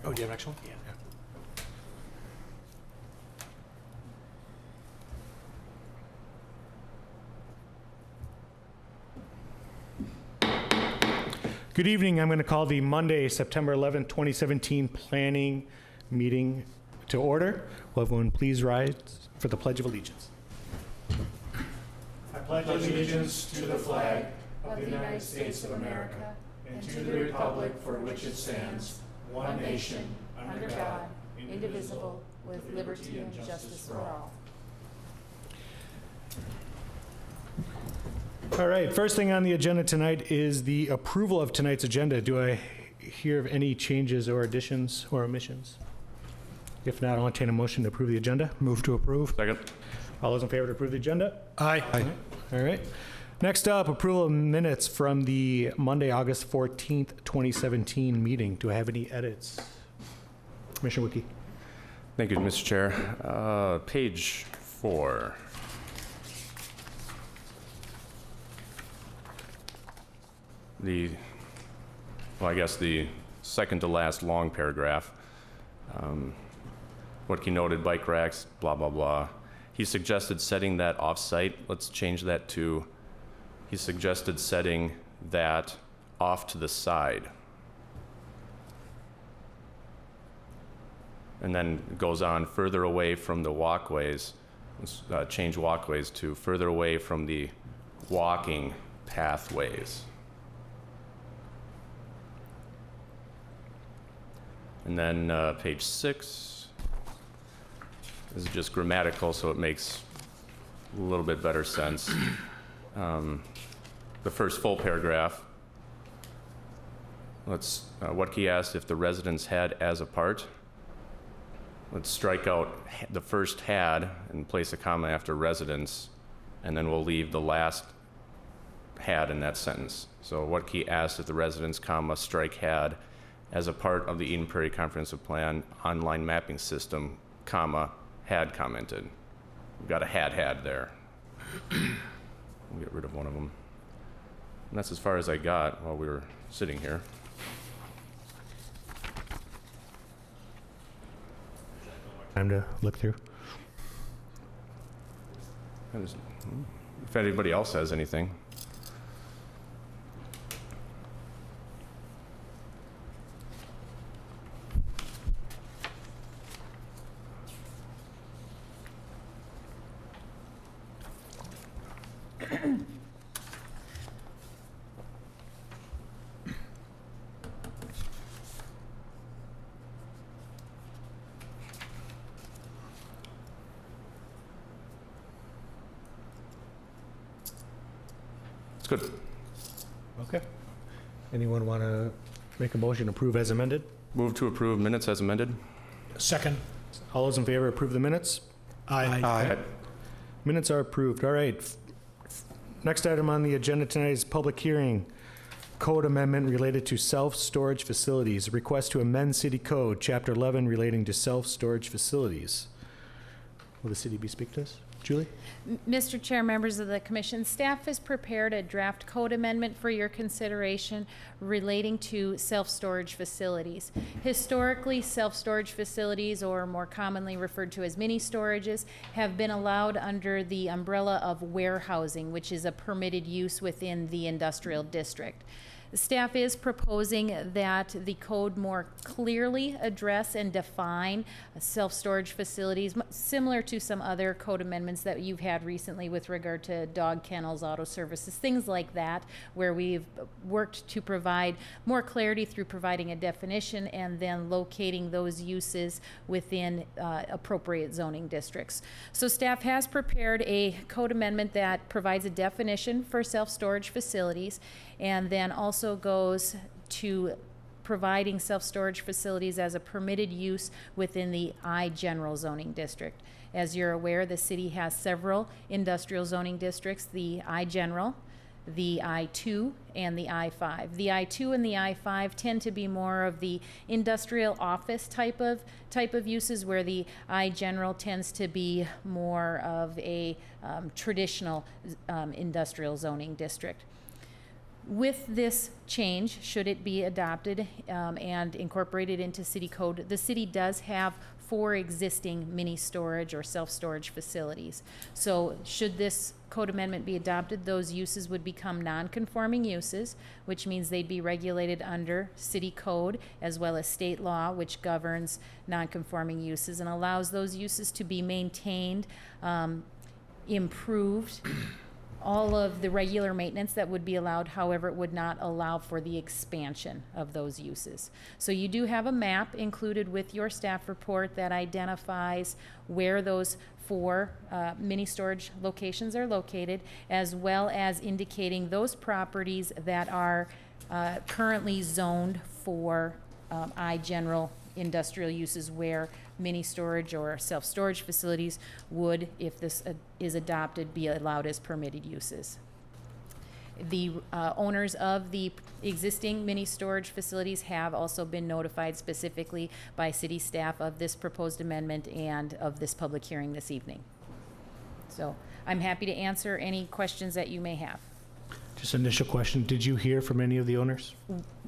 Oh, do you have an actual one? Yeah. Good evening. I'm going to call the Monday, September 11th, 2017 planning meeting to order. Will everyone please rise for the Pledge of Allegiance? I pledge allegiance to the flag of the United States of America and to the republic for which it stands, one nation, under God, indivisible, with liberty and justice for all. All right, first thing on the agenda tonight is the approval of tonight's agenda. Do I hear of any changes or additions or omissions? If not, I'll entertain a motion to approve the agenda. Move to approve. Second. All those in favor to approve the agenda? Aye. All right. Next up, approval of minutes from the Monday, August 14th, 2017 meeting. Do I have any edits? Commissioner Wiki. Thank you, Mr. Chair. Page 4. I guess the second to last long paragraph. What he noted, bike racks, blah, blah, blah. He suggested setting that off-site. Let's change that to, he suggested setting that off to the side. And then it goes on further away from the walkways. Let's change walkways to further away from the walking pathways. And then page 6 this is just grammatical, so it makes a little bit better sense. The first full paragraph, what he asked if the residents had as a part. Let's strike out the first had and place a comma after residents, and then we'll leave the last had in that sentence. So what he asked if the residents, comma, strike had as a part of the Eden Prairie Comprehensive Plan online mapping system, comma, had commented. We've got a had there. We'll get rid of one of them. And that's as far as I got while we were sitting here. Time to look through. If anybody else has anything. Good. Okay. Anyone want to make a motion to approve as amended? Move to approve minutes as amended. Second. All those in favor approve the minutes? Aye. Minutes are approved. All right. Next item on the agenda tonight is public hearing. Code amendment related to self-storage facilities. A request to amend city code, chapter 11, relating to self-storage facilities. Will the city be speak to us? Julie? Mr. Chair, members of the commission, staff has prepared a draft code amendment for your consideration relating to self-storage facilities. Historically, self-storage facilities, or more commonly referred to as mini storages, have been allowed under the umbrella of warehousing, which is a permitted use within the industrial district. The staff is proposing that the code more clearly address and define self-storage facilities, similar to some other code amendments that you've had recently with regard to dog kennels, auto services, things like that, where we've worked to provide more clarity through providing a definition and then locating those uses within appropriate zoning districts. So staff has prepared a code amendment that provides a definition for self-storage facilities, and then also goes to providing self-storage facilities as a permitted use within the I general zoning district. As you're aware, the city has several industrial zoning districts, the I general, the I-2, and the I-5. The I-2 and the I-5 tend to be more of the industrial office type of uses, where the I general tends to be more of a traditional industrial zoning district. With this change, should it be adopted and incorporated into city code, the city does have 4 existing mini storage or self-storage facilities. So should this code amendment be adopted, those uses would become non-conforming uses, which means they'd be regulated under city code as well as state law, which governs non-conforming uses and allows those uses to be maintained, improved, all of the regular maintenance that would be allowed. However, it would not allow for the expansion of those uses. So you do have a map included with your staff report that identifies where those 4 mini storage locations are located, as well as indicating those properties that are currently zoned for general industrial uses, where mini storage or self-storage facilities would, if this is adopted, be allowed as permitted uses. The owners of the existing mini storage facilities have also been notified specifically by city staff of this proposed amendment and of this public hearing this evening. So I'm happy to answer any questions that you may have. Just initial question, did you hear from any of the owners?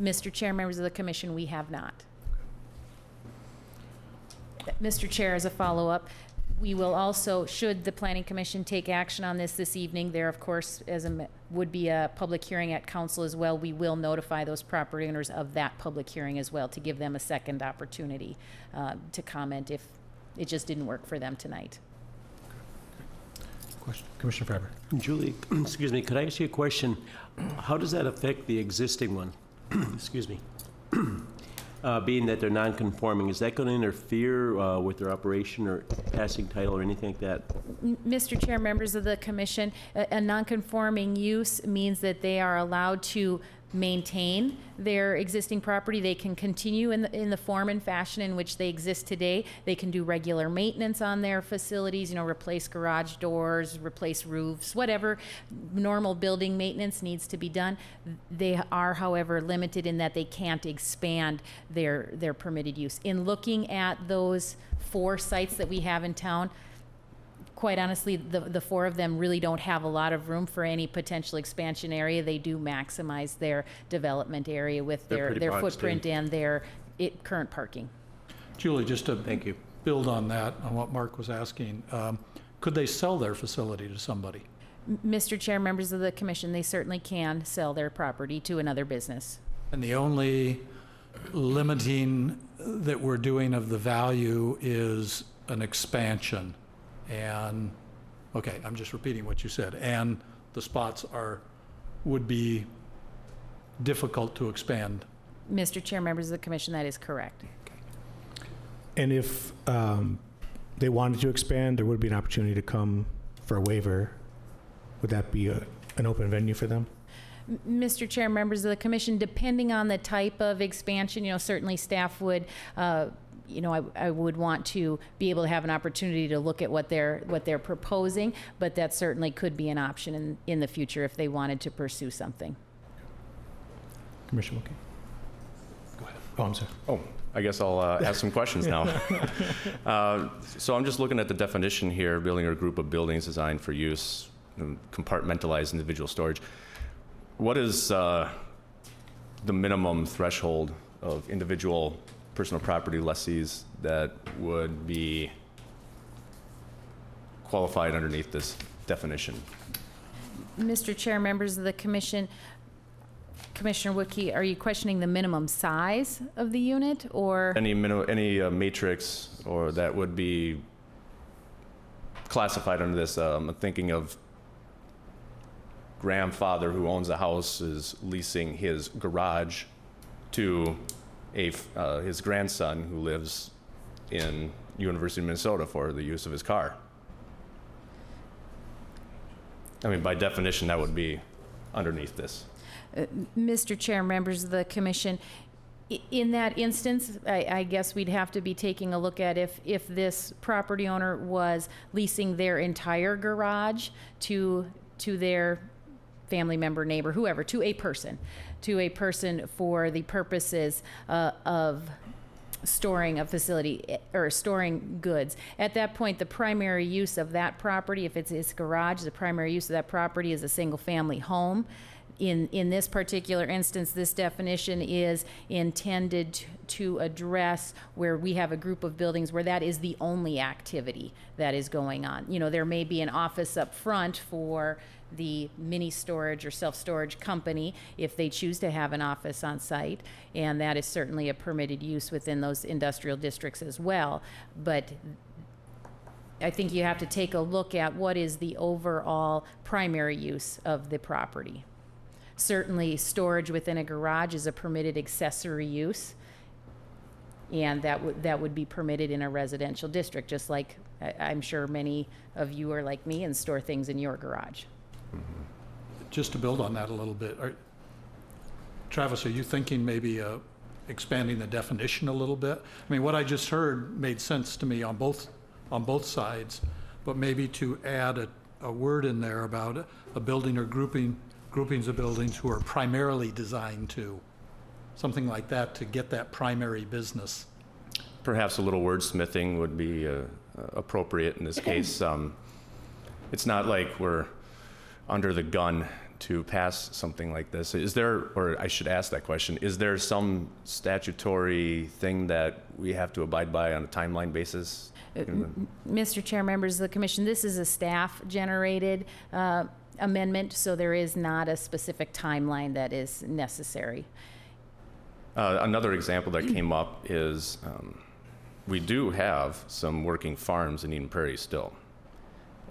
Mr. Chair, members of the commission, we have not. Mr. Chair, as a follow-up, we will also, should the Planning Commission take action on this evening, there, of course, would be a public hearing at council as well. We will notify those property owners of that public hearing as well to give them a second opportunity to comment if it just didn't work for them tonight. Question, Commissioner Freiberg. Julie, excuse me, could I ask you a question? How does that affect the existing one? Excuse me. Being that they're non-conforming, is that going to interfere with their operation or passing title or anything like that? Mr. Chair, members of the commission, a non-conforming use means that they are allowed to maintain their existing property. They can continue in the form and fashion in which they exist today. They can do regular maintenance on their facilities, replace garage doors, replace roofs, whatever normal building maintenance needs to be done. They are, however, limited in that they can't expand their permitted use. In looking at those 4 sites that we have in town, quite honestly, the 4 of them really don't have a lot of room for any potential expansion area. They do maximize their development area with their footprint and their current parking. Julie, just to build on that, on what Mark was asking, could they sell their facility to somebody? Mr. Chair, members of the commission, they certainly can sell their property to another business. And the only limiting that we're doing of the value is an expansion. And, okay, I'm just repeating what you said. And the spots would be difficult to expand. Mr. Chair, members of the commission, that is correct. And if they wanted to expand, there would be an opportunity to come for a waiver. Would that be an open venue for them? Mr. Chair, members of the commission, depending on the type of expansion, certainly staff would I would want to be able to have an opportunity to look at what they're proposing, but that certainly could be an option in the future if they wanted to pursue something. Commissioner McKay. Go ahead. Oh, I'm sorry. Oh, I guess I'll ask some questions now. So I'm just looking at the definition here, building or group of buildings designed for use, compartmentalized individual storage. What is the minimum threshold of individual personal property lessees that would be qualified underneath this definition? Mr. Chair, members of the commission, Commissioner Woodkey, are you questioning the minimum size of the unit or? Any matrix or that would be classified under this? I'm thinking of grandfather who owns a house is leasing his garage to his grandson who lives in University of Minnesota for the use of his car. I mean, by definition, that would be underneath this. Mr. Chair, members of the commission, in that instance, I guess we'd have to be taking a look at if this property owner was leasing their entire garage to their family member, neighbor, whoever, to a person for the purposes of storing a facility or storing goods. At that point, the primary use of that property, if it's his garage, the primary use of that property is a single family home. in this particular instance, this definition is intended to address where we have a group of buildings where that is the only activity that is going on. You know, there may be an office up front for the mini storage or self-storage company if they choose to have an office on site, and that is certainly a permitted use within those industrial districts as well. But I think you have to take a look at what is the overall primary use of the property. Certainly, storage within a garage is a permitted accessory use, and that would be permitted in a residential district, just like I'm sure many of you are like me and store things in your garage. Just to build on that a little bit, Travis, are you thinking maybe expanding the definition a little bit? I mean, what I just heard made sense to me on both sides, but maybe to add a word in there about a building or groupings of buildings who are primarily designed to, something like that, to get that primary business. Perhaps a little wordsmithing would be appropriate in this case. It's not like we're under the gun to pass something like this. Is there, or I should ask that question, is there some statutory thing that we have to abide by on a timeline basis? Mr. Chair, members of the commission, this is a staff-generated amendment, so there is not a specific timeline that is necessary. Another example that came up is we do have some working farms in Eden Prairie still.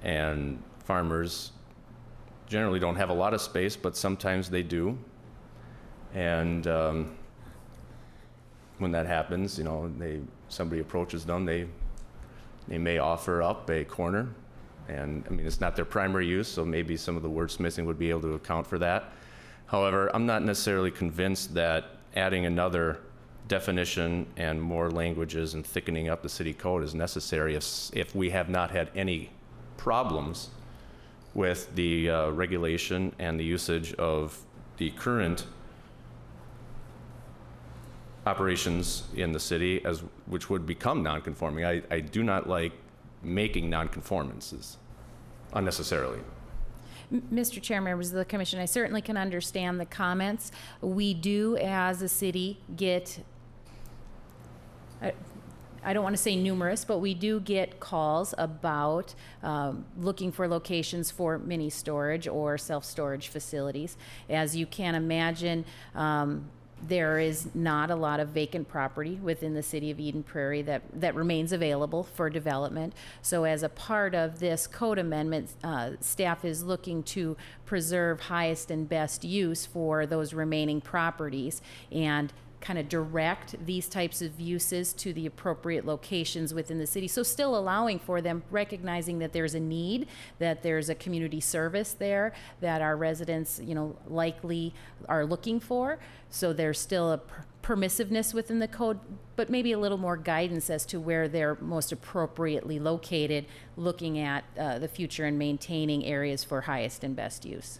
And farmers generally don't have a lot of space, but sometimes they do. And when that happens, you know, somebody approaches them, they may offer up a corner. And I mean, it's not their primary use, so maybe some of the wordsmithing would be able to account for that. However, I'm not necessarily convinced that adding another definition and more languages and thickening up the city code is necessary if we have not had any problems with the regulation and the usage of the current operations in the city, which would become non-conforming. I do not like making non-conformances unnecessarily. Mr. Chair, members of the commission, I certainly can understand the comments. We do, as a city, get, I don't want to say numerous, but we do get calls about looking for locations for mini storage or self-storage facilities. As you can imagine, there is not a lot of vacant property within the city of Eden Prairie that remains available for development. So as a part of this code amendment, staff is looking to preserve highest and best use for those remaining properties and kind of direct these types of uses to the appropriate locations within the city. So still allowing for them, recognizing that there's a need, that there's a community service there that our residents, you know, likely are looking for. So there's still a permissiveness within the code, but maybe a little more guidance as to where they're most appropriately located, looking at the future and maintaining areas for highest and best use.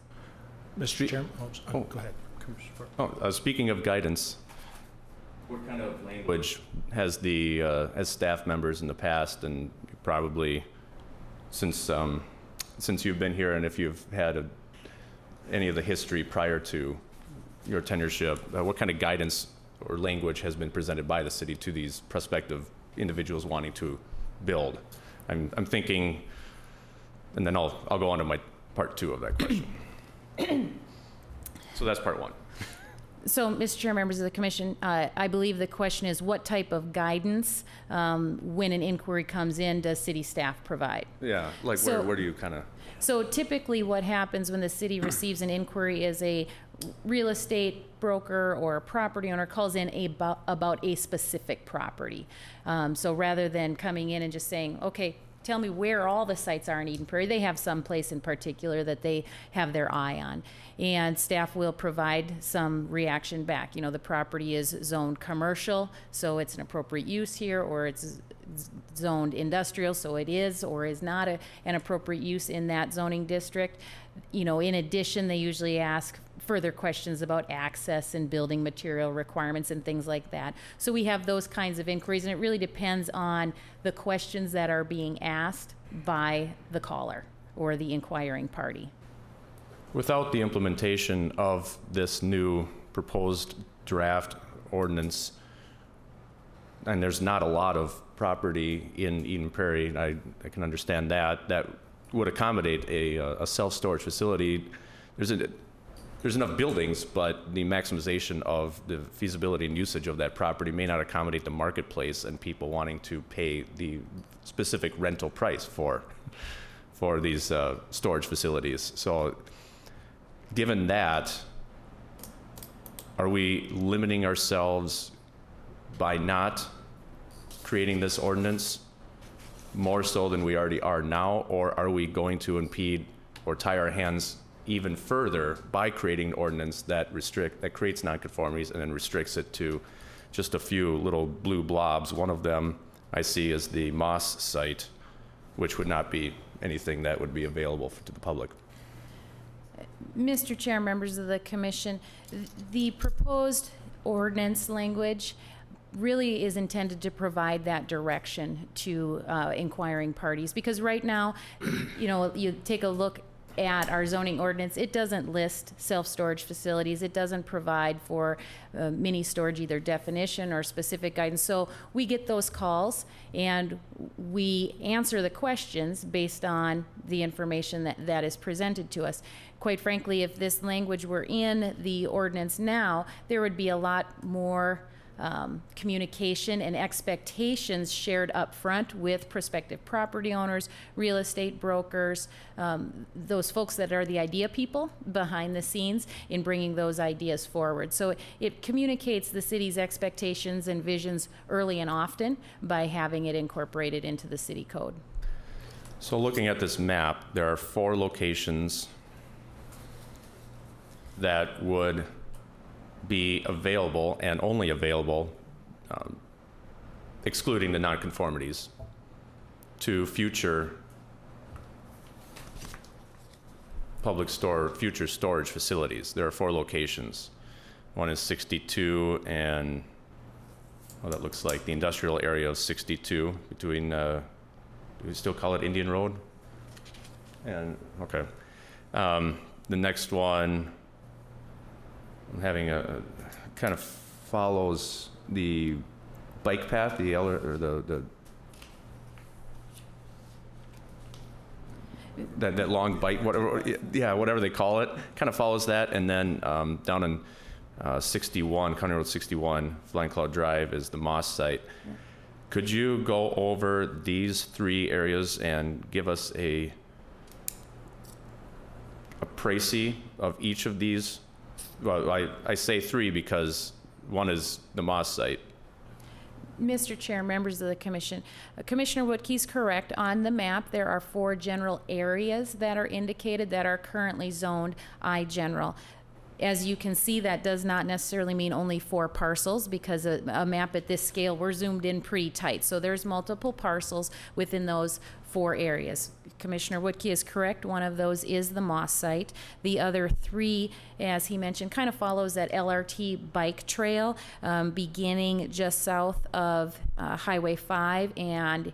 Mr. Chairman, go ahead. Speaking of guidance, what kind of language has as staff members in the past, and probably since you've been here, and if you've had any of the history prior to your tenureship, what kind of guidance or language has been presented by the city to these prospective individuals wanting to build? I'm thinking, and then I'll go on to my part two of that question. So that's part one. So, Mr. Chair, members of the commission, I believe the question is what type of guidance, when an inquiry comes in, does city staff provide? Yeah, like So- where do you kind of... So typically what happens when the city receives an inquiry is a real estate broker or a property owner calls in about a specific property. So rather than coming in and just saying, okay, tell me where all the sites are in Eden Prairie, they have some place in particular that they have their eye on. And staff will provide some reaction back. You know, the property is zoned commercial, so it's an appropriate use here, or it's zoned industrial, so it is or is not an appropriate use in that zoning district. You know, in addition, they usually ask further questions about access and building material requirements and things like that. So we have those kinds of inquiries, and it really depends on the questions that are being asked by the caller or the inquiring party. Without the implementation of this new proposed draft ordinance, and there's not a lot of property in Eden Prairie, and I can understand that, that would accommodate a self-storage facility. There's enough buildings, but the maximization of the feasibility and usage of that property may not accommodate the marketplace and people wanting to pay the specific rental price for these storage facilities. So given that, are we limiting ourselves by not creating this ordinance more so than we already are now, or are we going to impede or tie our hands even further by creating an ordinance that creates nonconformities and then restricts it to just a few little blue blobs? One of them I see is the Moss site, which would not be anything that would be available to the public. Mr. Chair, members of the commission, the proposed ordinance language really is intended to provide that direction to inquiring parties, because right now, you take a look at our zoning ordinance, it doesn't list self-storage facilities. It doesn't provide for mini storage, either definition or specific guidance. So we get those calls and we answer the questions based on the information that is presented to us. Quite frankly, if this language were in the ordinance now, there would be a lot more communication and expectations shared up front with prospective property owners, real estate brokers, those folks that are the idea people behind the scenes in bringing those ideas forward. So it communicates the city's expectations and visions early and often by having it incorporated into the city code. So looking at this map, there are 4 locations that would be available and only available, excluding the nonconformities, to future future storage facilities. There are 4 locations. One is 62 and, well, that looks like the industrial area of 62 between, do we still call it Indian Road? And, okay. The next one, I'm having kind of follows the bike path, that long bike, whatever they call it, kind of follows that, and then down in 61, County Road 61, Flying Cloud Drive is the Moss site. Yeah. Could you go over these 3 areas and give us a précis of each of these? Well, I say 3 because one is the Moss site. Mr. Chair, members of the commission, Commissioner Woodkey's correct. On the map, there are 4 general areas that are indicated that are currently zoned I general. As you can see, that does not necessarily mean only 4 parcels, because a map at this scale, we're zoomed in pretty tight. So there's multiple parcels within those 4 areas. Commissioner Woodkey is correct. One of those is the Moss site. The other 3, as he mentioned, kind of follows that LRT bike trail, beginning just south of Highway 5 and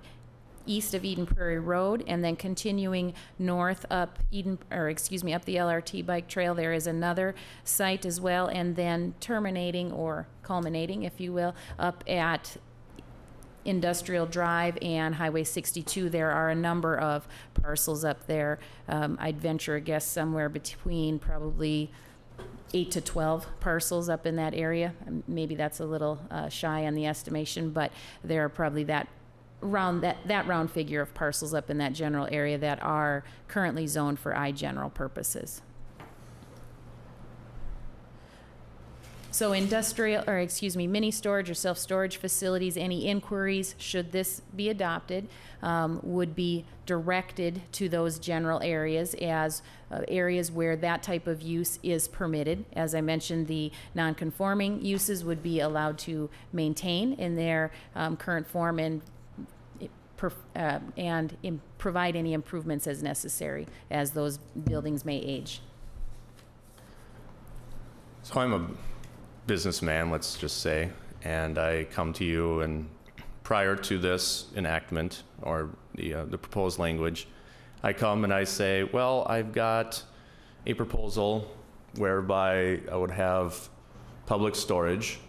east of Eden Prairie Road, and then continuing north up up the LRT bike trail. There is another site as well, and then terminating or culminating, if you will, up at Industrial Drive and Highway 62. There are a number of parcels up there. I'd venture a guess somewhere between probably 8 to 12 parcels up in that area. Maybe that's a little shy on the estimation, but there are probably that round figure of parcels up in that general area that are currently zoned for I-general purposes. So mini storage or self-storage facilities, any inquiries, should this be adopted, would be directed to those general areas as areas where that type of use is permitted. As I mentioned, the non-conforming uses would be allowed to maintain in their current form and provide any improvements as necessary as those buildings may age. So I'm a businessman, let's just say, and I come to you, and prior to this enactment or the proposed language, I come and I say, well, I've got a proposal whereby I would have public storage,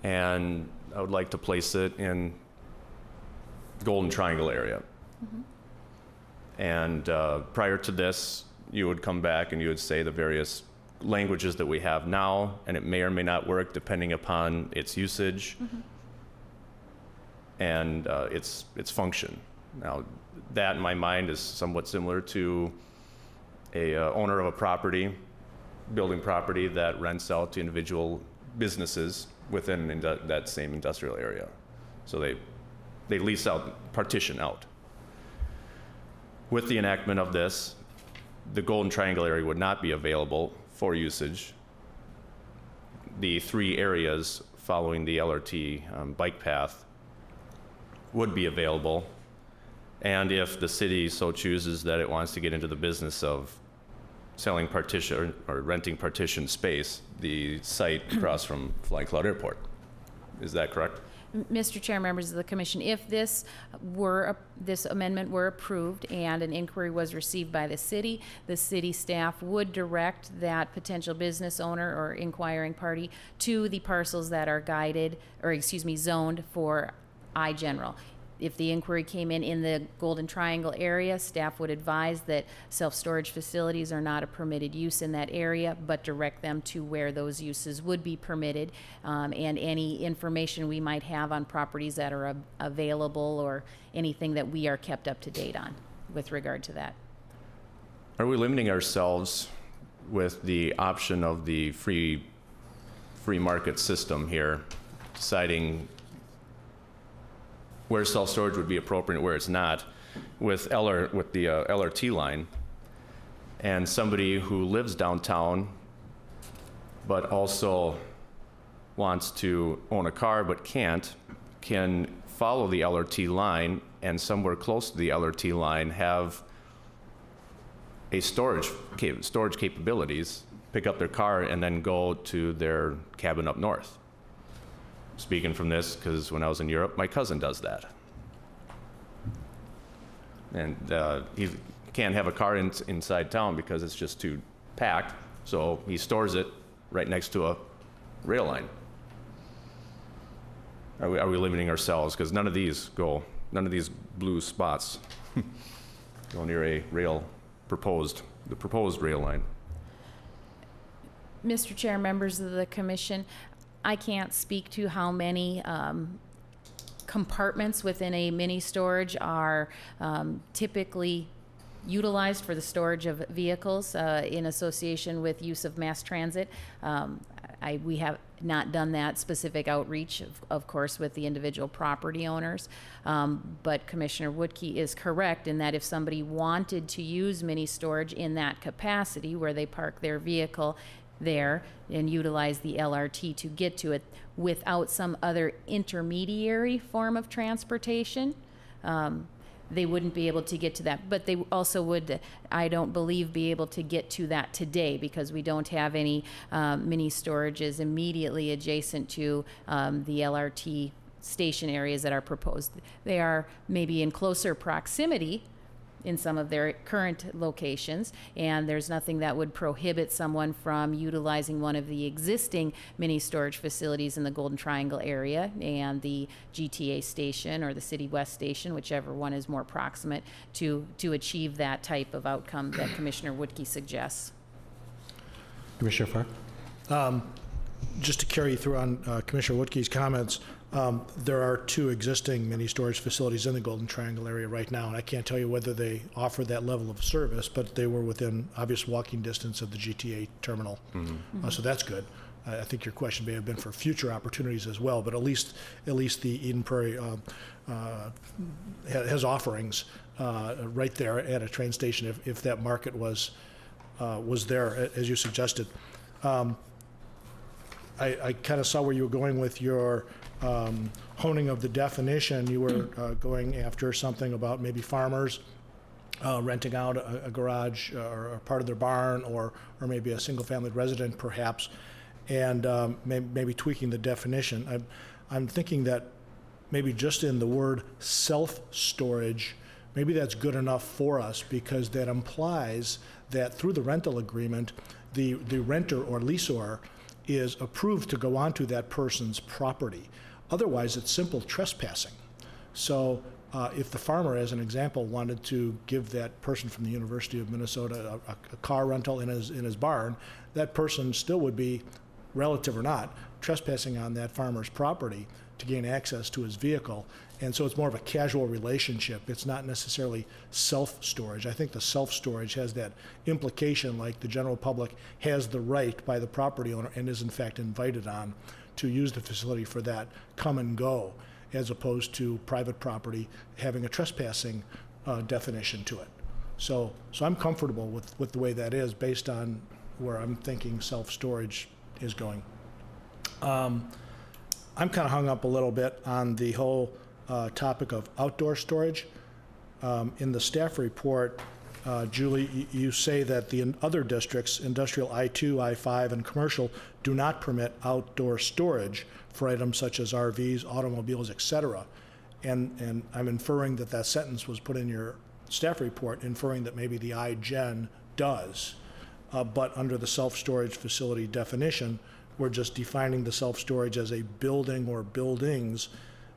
and I would like to place it in the Golden Triangle area. And prior to this, you would come back and you would say the various languages that we have now, and it may or may not work depending upon its usage and its function. Now, that in my mind is somewhat similar to a owner of a property, building property that rents out to individual businesses within that same industrial area. So they lease out, partition out. With the enactment of this, the Golden Triangle area would not be available for usage. The 3 areas following the LRT bike path would be available. And if the city so chooses that it wants to get into the business of selling partition or renting partition space, the site across from Flying Cloud Airport. Is that correct? Mr. Chair, members of the commission, if this amendment were approved and an inquiry was received by the city staff would direct that potential business owner or inquiring party to the parcels that are zoned for I-General. If the inquiry came in the Golden Triangle area, staff would advise that self-storage facilities are not a permitted use in that area, but direct them to where those uses would be permitted, and any information we might have on properties that are available or anything that we are kept up to date on with regard to that. Are we limiting ourselves with the option of the free market system here, deciding where self-storage would be appropriate, where it's not, with the LRT line, and somebody who lives downtown but also wants to own a car but can follow the LRT line and somewhere close to the LRT line have a storage capabilities, pick up their car and then go to their cabin up north. Speaking from this, because when I was in Europe, my cousin does that. And he can't have a car inside town because it's just too packed, so he stores it right next to a rail line. Are we limiting ourselves? Because none of these blue spots go near a the proposed rail line. Mr. Chair, members of the commission, I can't speak to how many compartments within a mini storage are typically utilized for the storage of vehicles in association with use of mass transit. We have not done that specific outreach, of course, with the individual property owners. But Commissioner Woodkey is correct in that if somebody wanted to use mini storage in that capacity where they park their vehicle there and utilize the LRT to get to it without some other intermediary form of transportation, they wouldn't be able to get to that. But they also would, I don't believe, be able to get to that today because we don't have any mini storages immediately adjacent to the LRT station areas that are proposed. They are maybe in closer proximity in some of their current locations, and there's nothing that would prohibit someone from utilizing one of the existing mini storage facilities in the Golden Triangle area and the GTA station or the City West station, whichever one is more proximate, to achieve that type of outcome that Commissioner Woodkey suggests. Commissioner Farr? Just to carry through on Commissioner Woodkey's comments, there are 2 existing mini storage facilities in the Golden Triangle area right now, and I can't tell you whether they offer that level of service, but they were within obvious walking distance of the GTA terminal. So that's good. I think your question may have been for future opportunities as well, but at least the Eden Prairie has offerings right there at a train station if that market was there, as you suggested. I kind of saw where you were going with your honing of the definition. You were going after something about maybe farmers renting out a garage or a part of their barn, or maybe a single-family resident, perhaps, and maybe tweaking the definition. I'm thinking that maybe just in the word self-storage, maybe that's good enough for us, because that implies that through the rental agreement, the renter or leaseor is approved to go onto that person's property. Otherwise, it's simple trespassing. So if the farmer, as an example, wanted to give that person from the University of Minnesota a car rental in his barn, that person still would be, relative or not, trespassing on that farmer's property to gain access to his vehicle. And so it's more of a casual relationship. It's not necessarily self-storage. I think the self-storage has that implication like the general public has the right by the property owner and is in fact invited on to use the facility for that come and go, as opposed to private property having a trespassing definition to it. So I'm comfortable with the way that is based on where I'm thinking self-storage is going. I'm kind of hung up a little bit on the whole topic of outdoor storage. In the staff report, Julie, you say that the other districts, industrial I-2, I-5, and commercial, do not permit outdoor storage for items such as RVs, automobiles, et cetera. And I'm inferring that that sentence was put in your staff report, inferring that maybe the I-Gen does. But under the self-storage facility definition, we're just defining the self-storage as a building or buildings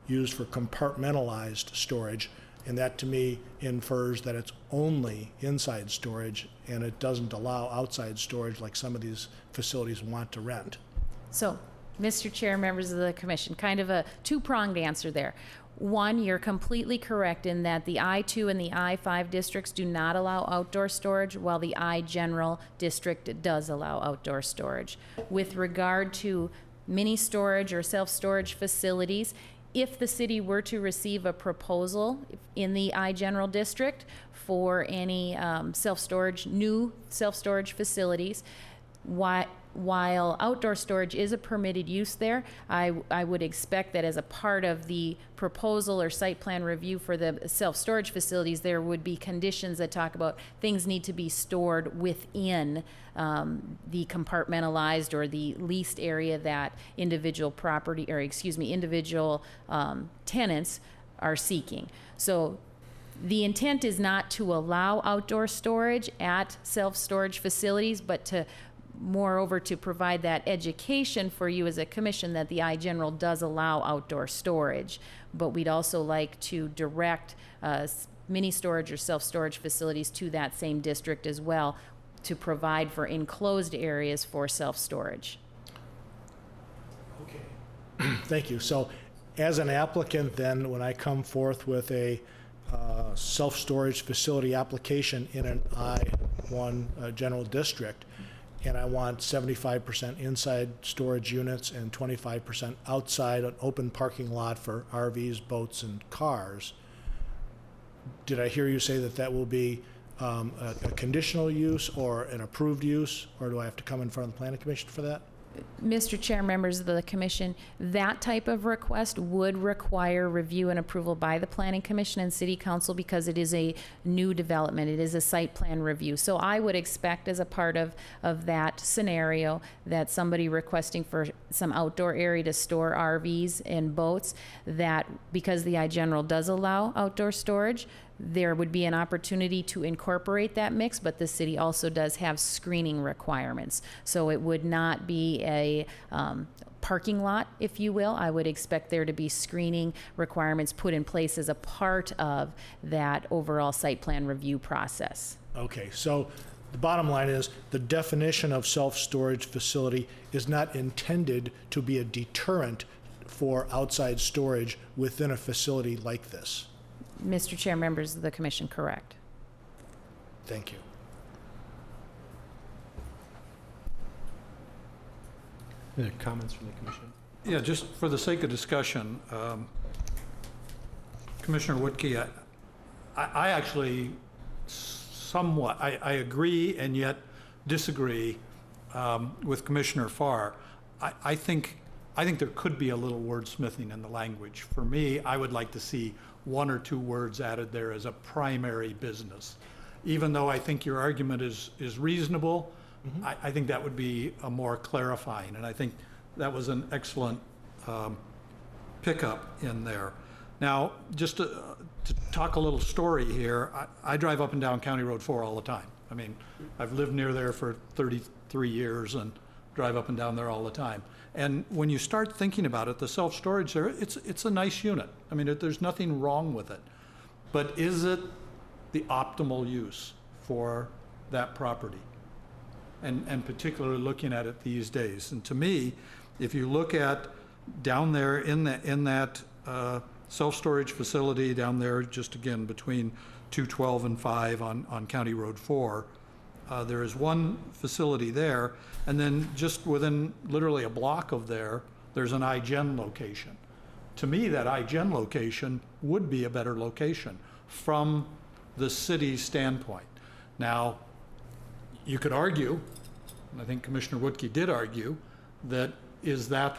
used for compartmentalized storage. And that, to me, infers that it's only inside storage, and it doesn't allow outside storage like some of these facilities want to rent. So, Mr. Chair, members of the commission, kind of a two-pronged answer there. One, you're completely correct in that the I-2 and the I-5 districts do not allow outdoor storage, while the I-General district does allow outdoor storage. With regard to mini storage or self-storage facilities, if the city were to receive a proposal in the I-General district for any new self-storage facilities, while outdoor storage is a permitted use there, I would expect that as a part of the proposal or site plan review for the self-storage facilities, there would be conditions that talk about things need to be stored within the compartmentalized or the leased area that individual tenants are seeking. So the intent is not to allow outdoor storage at self-storage facilities, but to moreover to provide that education for you as a commission that the I-General does allow outdoor storage. But we'd also like to direct mini storage or self-storage facilities to that same district as well to provide for enclosed areas for self-storage. Okay. Thank you. So as an applicant then, when I come forth with a self-storage facility application in an I-1 general district, and I want 75% inside storage units and 25% outside an open parking lot for RVs, boats, and cars, did I hear you say that that will be a conditional use or an approved use, or do I have to come in front of the planning commission for that? Mr. Chair, members of the commission, that type of request would require review and approval by the Planning Commission and City Council because it is a new development. It is a site plan review. So I would expect as a part of that scenario that somebody requesting for some outdoor area to store RVs and boats, that because the I-General does allow outdoor storage, there would be an opportunity to incorporate that mix, but the city also does have screening requirements. So it would not be a parking lot, if you will. I would expect there to be screening requirements put in place as a part of that overall site plan review process. Okay, so the bottom line is the definition of self-storage facility is not intended to be a deterrent for outside storage within a facility like this. Mr. Chair, members of the commission, correct. Thank you. Any comments from the commission? Yeah, just for the sake of discussion, Commissioner Woodkey, I actually somewhat, I agree and yet disagree with Commissioner Farr. I think there could be a little wordsmithing in the language. For me, I would like to see one or two words added there as a primary business. Even though I think your argument is reasonable, I think that would be a more clarifying, and I think that was an excellent pickup in there. Now, just to talk a little story here, I drive up and down County Road 4 all the time. I mean, I've lived near there for 33 years and drive up and down there all the time. And when you start thinking about it, the self-storage there, it's a nice unit. I mean, there's nothing wrong with it. But is it the optimal use for that property? And particularly looking at it these days. And to me, if you look at down there in that self-storage facility down there, just again between 212 and 5 on County Road 4, there is one facility there, and then just within literally a block of there, there's an iGen location. To me, that iGen location would be a better location from the city's standpoint. Now, you could argue, and I think Commissioner Woodkey did argue, that is that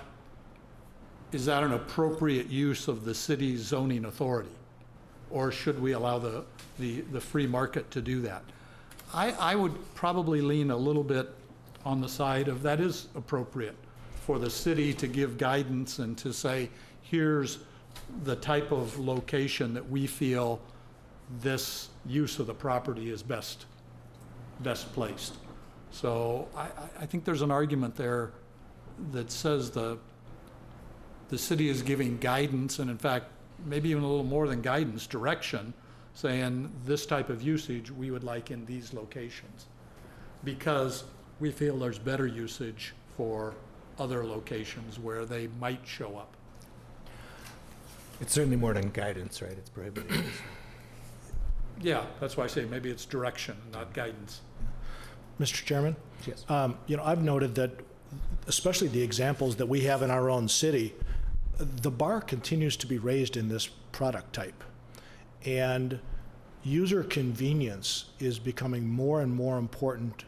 an appropriate use of the city's zoning authority? Or should we allow the free market to do that? I would probably lean a little bit on the side of that is appropriate for the city to give guidance and to say, here's the type of location that we feel this use of the property is best placed. So I think there's an argument there that says the city is giving guidance, and in fact, maybe even a little more than guidance, direction, saying this type of usage we would like in these locations, because we feel there's better usage for other locations where they might show up. It's certainly more than guidance, right? It's prohibited. Yeah, that's why I say maybe it's direction, not guidance. Mr. Chairman? Yes. I've noted that, especially the examples that we have in our own city, the bar continues to be raised in this product type. And user convenience is becoming more and more important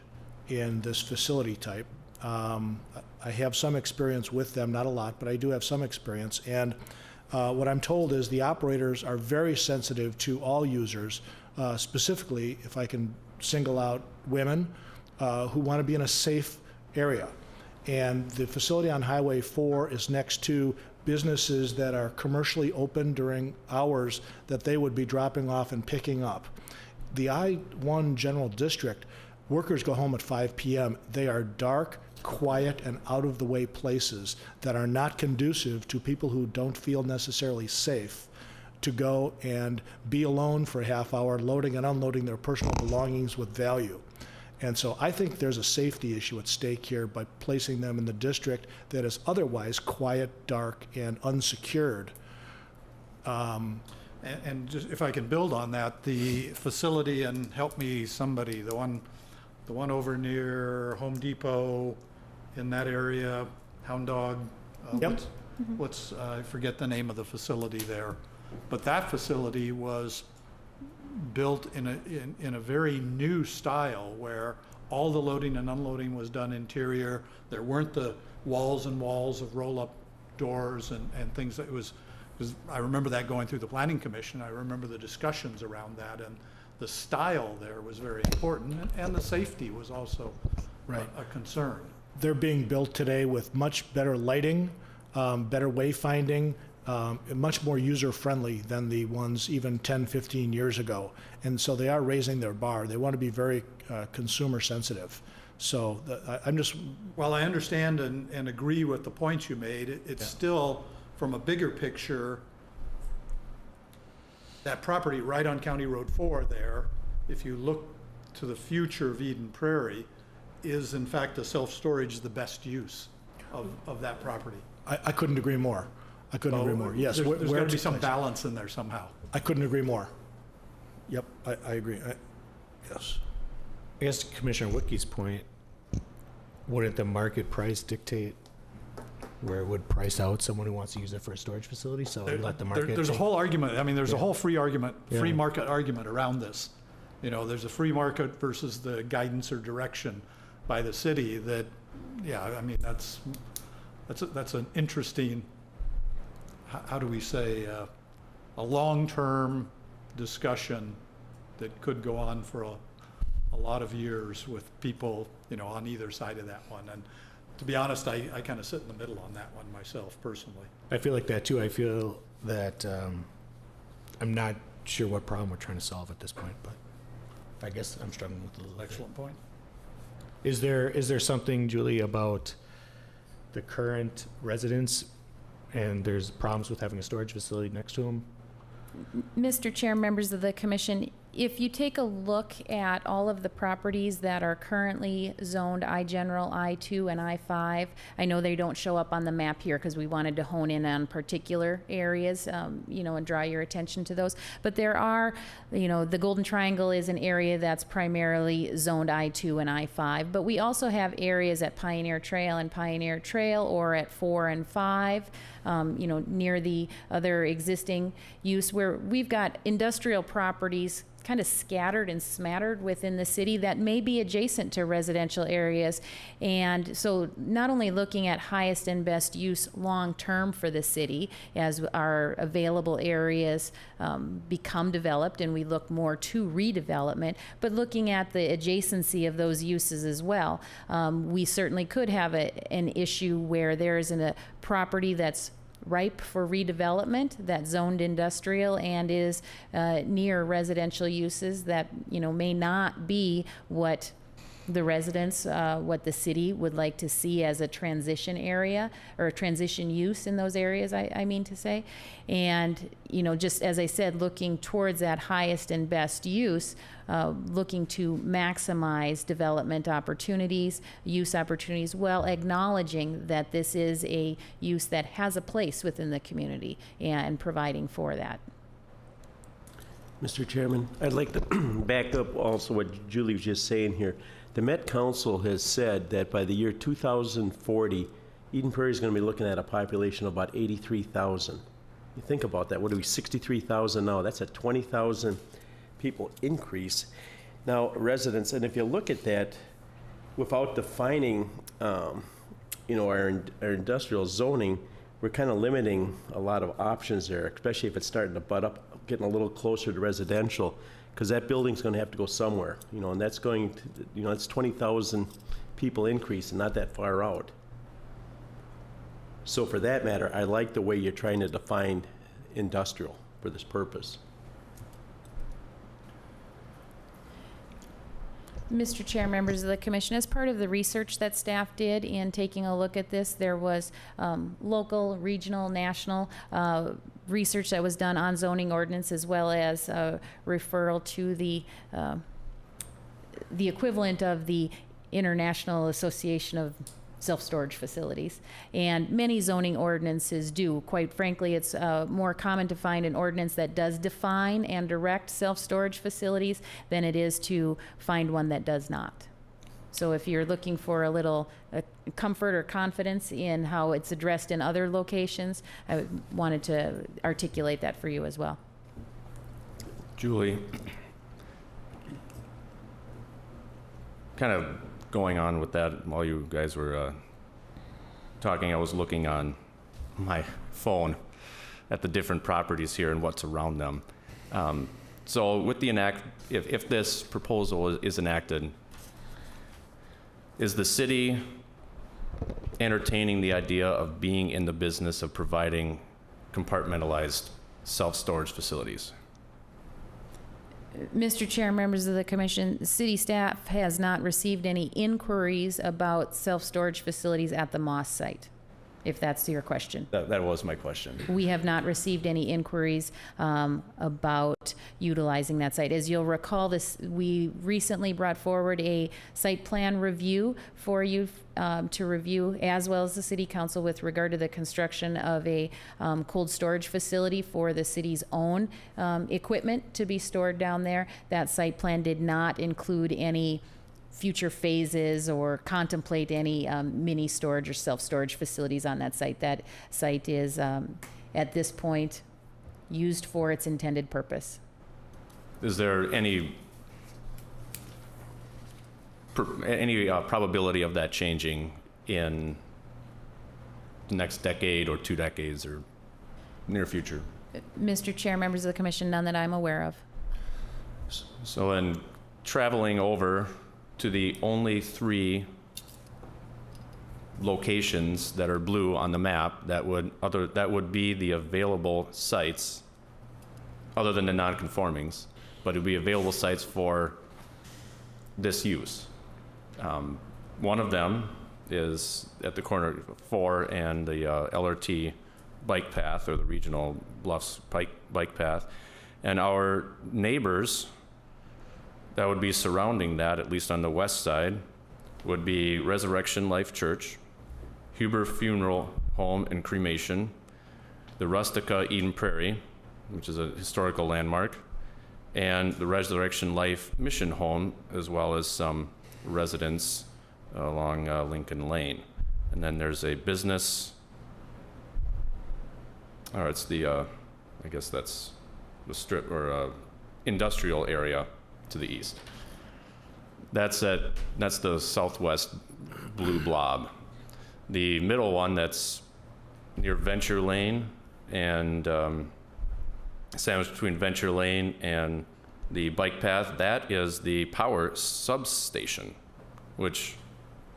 in this facility type. I have some experience with them, not a lot, but I do have some experience. And what I'm told is the operators are very sensitive to all users, specifically, if I can single out women who want to be in a safe area. And the facility on Highway 4 is next to businesses that are commercially open during hours that they would be dropping off and picking up. The I-1 General District, workers go home at 5 p.m. They are dark, quiet, and out-of-the-way places that are not conducive to people who don't feel necessarily safe to go and be alone for a half hour, loading and unloading their personal belongings with value. And so I think there's a safety issue at stake here by placing them in the district that is otherwise quiet, dark, and unsecured. And just if I can build on that, the facility, and help me somebody, the one over near Home Depot in that area, Hound Dog. Yep. I forget the name of the facility there, but that facility was built in a very new style where all the loading and unloading was done interior. There weren't the walls and walls of roll-up doors and things. That was I remember that going through the Planning Commission. I remember the discussions around that, and the style there was very important, and the safety was also a concern. They're being built today with much better lighting, better wayfinding, much more user-friendly than the ones even 10, 15 years ago. And so they are raising their bar. They want to be very consumer-sensitive. So I'm just... Well, I understand and agree with the points you made. It's still, from a bigger picture, that property right on County Road 4 there, if you look to the future of Eden Prairie, is in fact the self-storage the best use of that property. I couldn't agree more. I couldn't agree more. Yes. There's got to be some place. balance in there somehow. I couldn't agree more. Yep, I agree. Yes. I guess to Commissioner Woodkey's point, wouldn't the market price dictate where it would price out someone who wants to use it for a storage facility? So let the market. There's a whole argument. I mean, there's a whole free Yeah. market argument around this. You know, there's a free market versus the guidance or direction by the city that, I mean, that's an interesting, how do we say, a long-term discussion that could go on for a lot of years with people, on either side of that one. And to be honest, I kind of sit in the middle on that one myself, personally. I feel like that too. I feel that I'm not sure what problem we're trying to solve at this point, but I guess I'm struggling with the Excellent point. Is there something, Julie, about the current residents and there's problems with having a storage facility next to them? Mr. Chair, members of the commission, if you take a look at all of the properties that are currently zoned I-General, I-2, and I-5, I know they don't show up on the map here because we wanted to hone in on particular areas, and draw your attention to those. But there are, the Golden Triangle is an area that's primarily zoned I-2 and I-5, but we also have areas at Pioneer Trail and Pioneer Trail, or at 4 and 5, near the other existing use, where we've got industrial properties kind of scattered and smattered within the city that may be adjacent to residential areas. And so not only looking at highest and best use long-term for the city as our available areas become developed and we look more to redevelopment, but looking at the adjacency of those uses as well. We certainly could have an issue where there is a property that's ripe for redevelopment, that's zoned industrial and is near residential uses that may not be what the residents, what the city would like to see as a transition area or a transition use in those areas, I mean to say. And, just as I said, looking towards that highest and best use, looking to maximize development opportunities, use opportunities, while acknowledging that this is a use that has a place within the community and providing for that. Mr. Chairman, I'd like to back up also what Julie was just saying here. The Met Council has said that by the year 2040, Eden Prairie is going to be looking at a population of about 83,000. You think about that. What are we, 63,000 now? That's a 20,000 people increase. Now, residents, and if you look at that, without defining, our industrial zoning, we're kind of limiting a lot of options there, especially if it's starting to butt up, getting a little closer to residential, because that building's going to have to go somewhere, and that's going to, it's 20,000 people increase and not that far out. So for that matter, I like the way you're trying to define industrial for this purpose. Mr. Chair, members of the commission, as part of the research that staff did in taking a look at this, there was local, regional, national research that was done on zoning ordinance, as well as referral to the equivalent of the International Association of Self-Storage Facilities. And many zoning ordinances do. Quite frankly, it's more common to find an ordinance that does define and direct self-storage facilities than it is to find one that does not. So if you're looking for a little comfort or confidence in how it's addressed in other locations, I wanted to articulate that for you as well. Julie, kind of going on with that, while you guys were talking, I was looking on my phone at the different properties here and what's around them. So with the if this proposal is enacted, is the city entertaining the idea of being in the business of providing compartmentalized self-storage facilities? Mr. Chair, members of the commission, city staff has not received any inquiries about self-storage facilities at the Moss site, if that's your question. That was my question. We have not received any inquiries about utilizing that site. As you'll recall, we recently brought forward a site plan review for you to review, as well as the city council, with regard to the construction of a cold storage facility for the city's own equipment to be stored down there. That site plan did not include any future phases or contemplate any mini storage or self-storage facilities on that site. That site is, at this point, used for its intended purpose. Is there any probability of that changing in the next decade or 2 decades or near future? Mr. Chair, members of the commission, none that I'm aware of. So in traveling over to the only 3 locations that are blue on the map that would be the available sites, other than the non-conformings, but it would be available sites for this use. One of them is at the corner of 4 and the LRT bike path, or the Regional Bluffs bike path. And our neighbors that would be surrounding that, at least on the west side, would be Resurrection Life Church, Huber Funeral Home and Cremation, the Rustica Eden Prairie, which is a historical landmark, and the Resurrection Life Mission Home, as well as some residents along Lincoln Lane. And then there's a business, or it's the, I guess that's the strip or industrial area to the east. That's the southwest blue blob. The middle one that's near Venture Lane and sandwiched between Venture Lane and the bike path, that is the power substation, which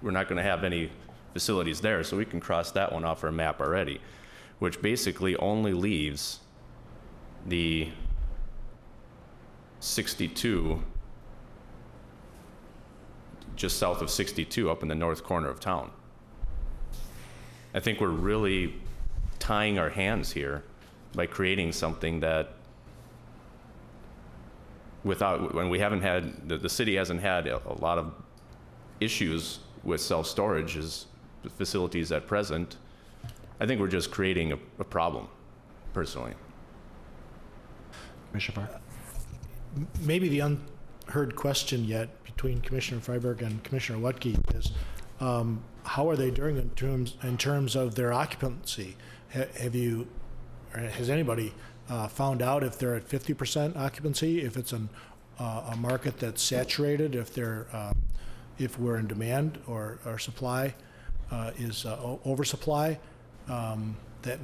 we're not going to have any facilities there, so we can cross that one off our map already, which basically only leaves the 62, just south of 62, up in the north corner of town. I think we're really tying our hands here by creating something that when we haven't had, the city hasn't had a lot of issues with self-storage as facilities at present. I think we're just creating a problem, personally. Commissioner Park? Maybe the unheard question yet between Commissioner Freiberg and Commissioner Wutke is, how are they doing in terms of their occupancy? Have you, or has anybody found out if they're at 50% occupancy, if it's a market that's saturated, if we're in demand or supply is oversupply? That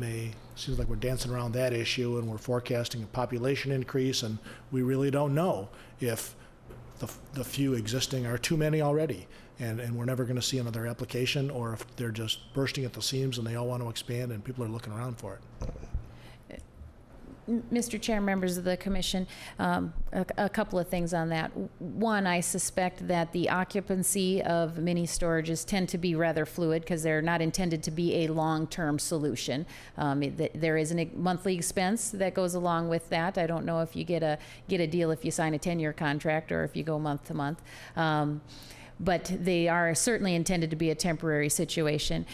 seems like we're dancing around that issue, and we're forecasting a population increase, and we really don't know if the few existing are too many already, and we're never going to see another application, or if they're just bursting at the seams and they all want to expand and people are looking around for it. Mr. Chair, members of the commission, a couple of things on that. One, I suspect that the occupancy of mini storages tend to be rather fluid because they're not intended to be a long-term solution. There is a monthly expense that goes along with that. I don't know if you get a deal if you sign a 10-year contract or if you go month to month. But they are certainly intended to be a temporary situation.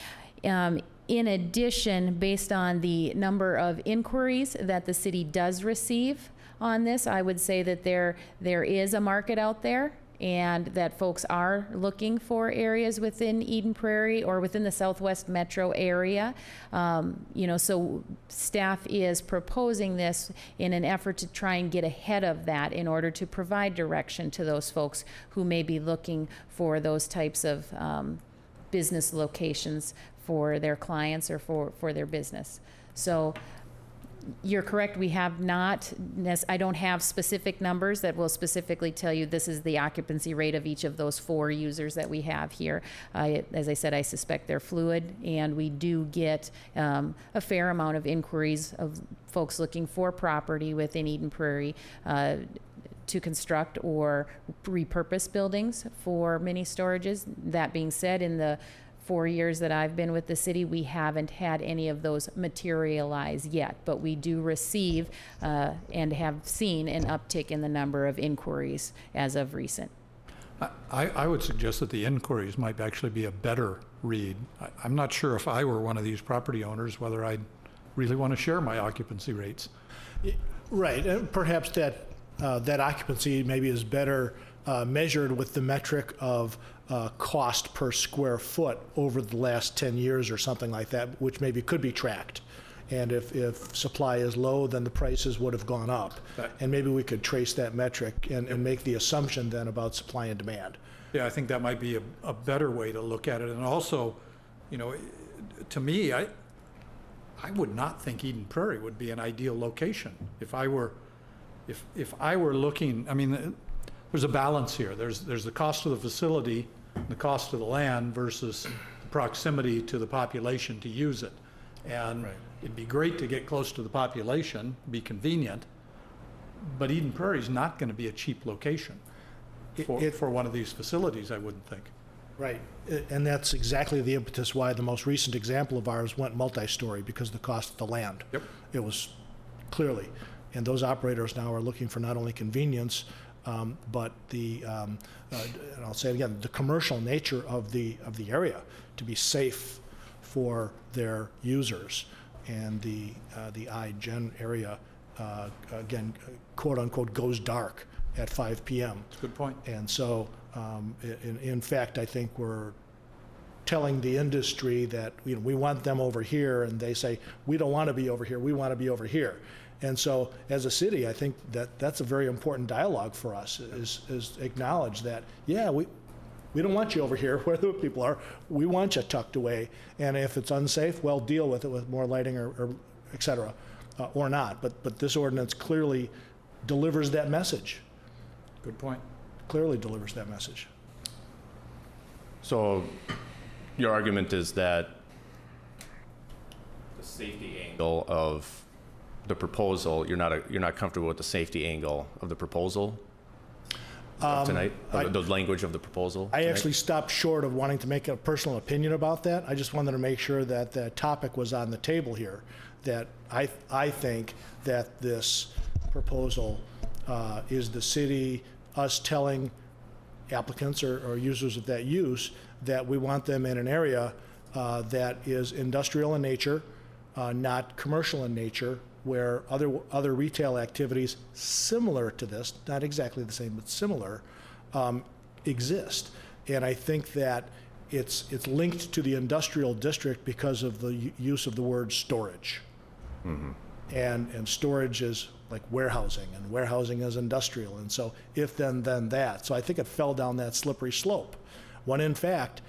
In addition, based on the number of inquiries that the city does receive on this, I would say that there is a market out there, and that folks are looking for areas within Eden Prairie or within the Southwest Metro area. So staff is proposing this in an effort to try and get ahead of that in order to provide direction to those folks who may be looking for those types of business locations for their clients or for their business. So you're correct, we have not, I don't have specific numbers that will specifically tell you this is the occupancy rate of each of those 4 users that we have here. As I said, I suspect they're fluid, and we do get a fair amount of inquiries of folks looking for property within Eden Prairie to construct or repurpose buildings for mini storages. That being said, in the 4 years that I've been with the city, we haven't had any of those materialize yet, but we do receive and have seen an uptick in the number of inquiries as of recent. I would suggest that the inquiries might actually be a better read. I'm not sure if I were one of these property owners whether I'd really want to share my occupancy rates. Right, and perhaps that occupancy maybe is better measured with the metric of cost per square foot over the last 10 years or something like that, which maybe could be tracked. And if supply is low, then the prices would have gone up. Right. And maybe we could trace that metric and make the assumption then about supply and demand. Yeah, I think that might be a better way to look at it. And also, to me, I would not think Eden Prairie would be an ideal location. If I were looking, there's a balance here. There's the cost of the facility, the cost of the land versus the proximity to the population to use it. And right. It'd be great to get close to the population, be convenient, but Eden Prairie is not going to be a cheap location. for one of these facilities, I wouldn't think. Right, and that's exactly the impetus why the most recent example of ours went multi-story, because of the cost of the land. Yep. It was clearly, and those operators now are looking for not only convenience, but and I'll say it again, the commercial nature of the area to be safe for their users. And the iGen area, again, quote unquote, goes dark at 5 p.m. That's a good point. And so, in fact, I think we're telling the industry that we want them over here, and they say, we don't want to be over here, we want to be over here. And so, as a city, I think that's a very important dialogue for us, is acknowledge that, yeah, we don't want you over here where the people are. We want you tucked away. And if it's unsafe, well, deal with it with more lighting or et cetera, or not. But this ordinance clearly delivers that message. Good point. Clearly delivers that message. So your argument is that the safety angle of the proposal, you're not comfortable with the safety angle of the proposal tonight, the language of the proposal I tonight? actually stopped short of wanting to make a personal opinion about that. I just wanted to make sure that the topic was on the table here, that I think that this proposal is the city, us telling applicants or users of that use that we want them in an area that is industrial in nature, not commercial in nature, where other retail activities similar to this, not exactly the same, but similar, exist. And I think that it's linked to the industrial district because of the use of the word storage. Mm-hmm. And storage is like warehousing, and warehousing is industrial. And so if then that. So I think it fell down that slippery slope, when in fact,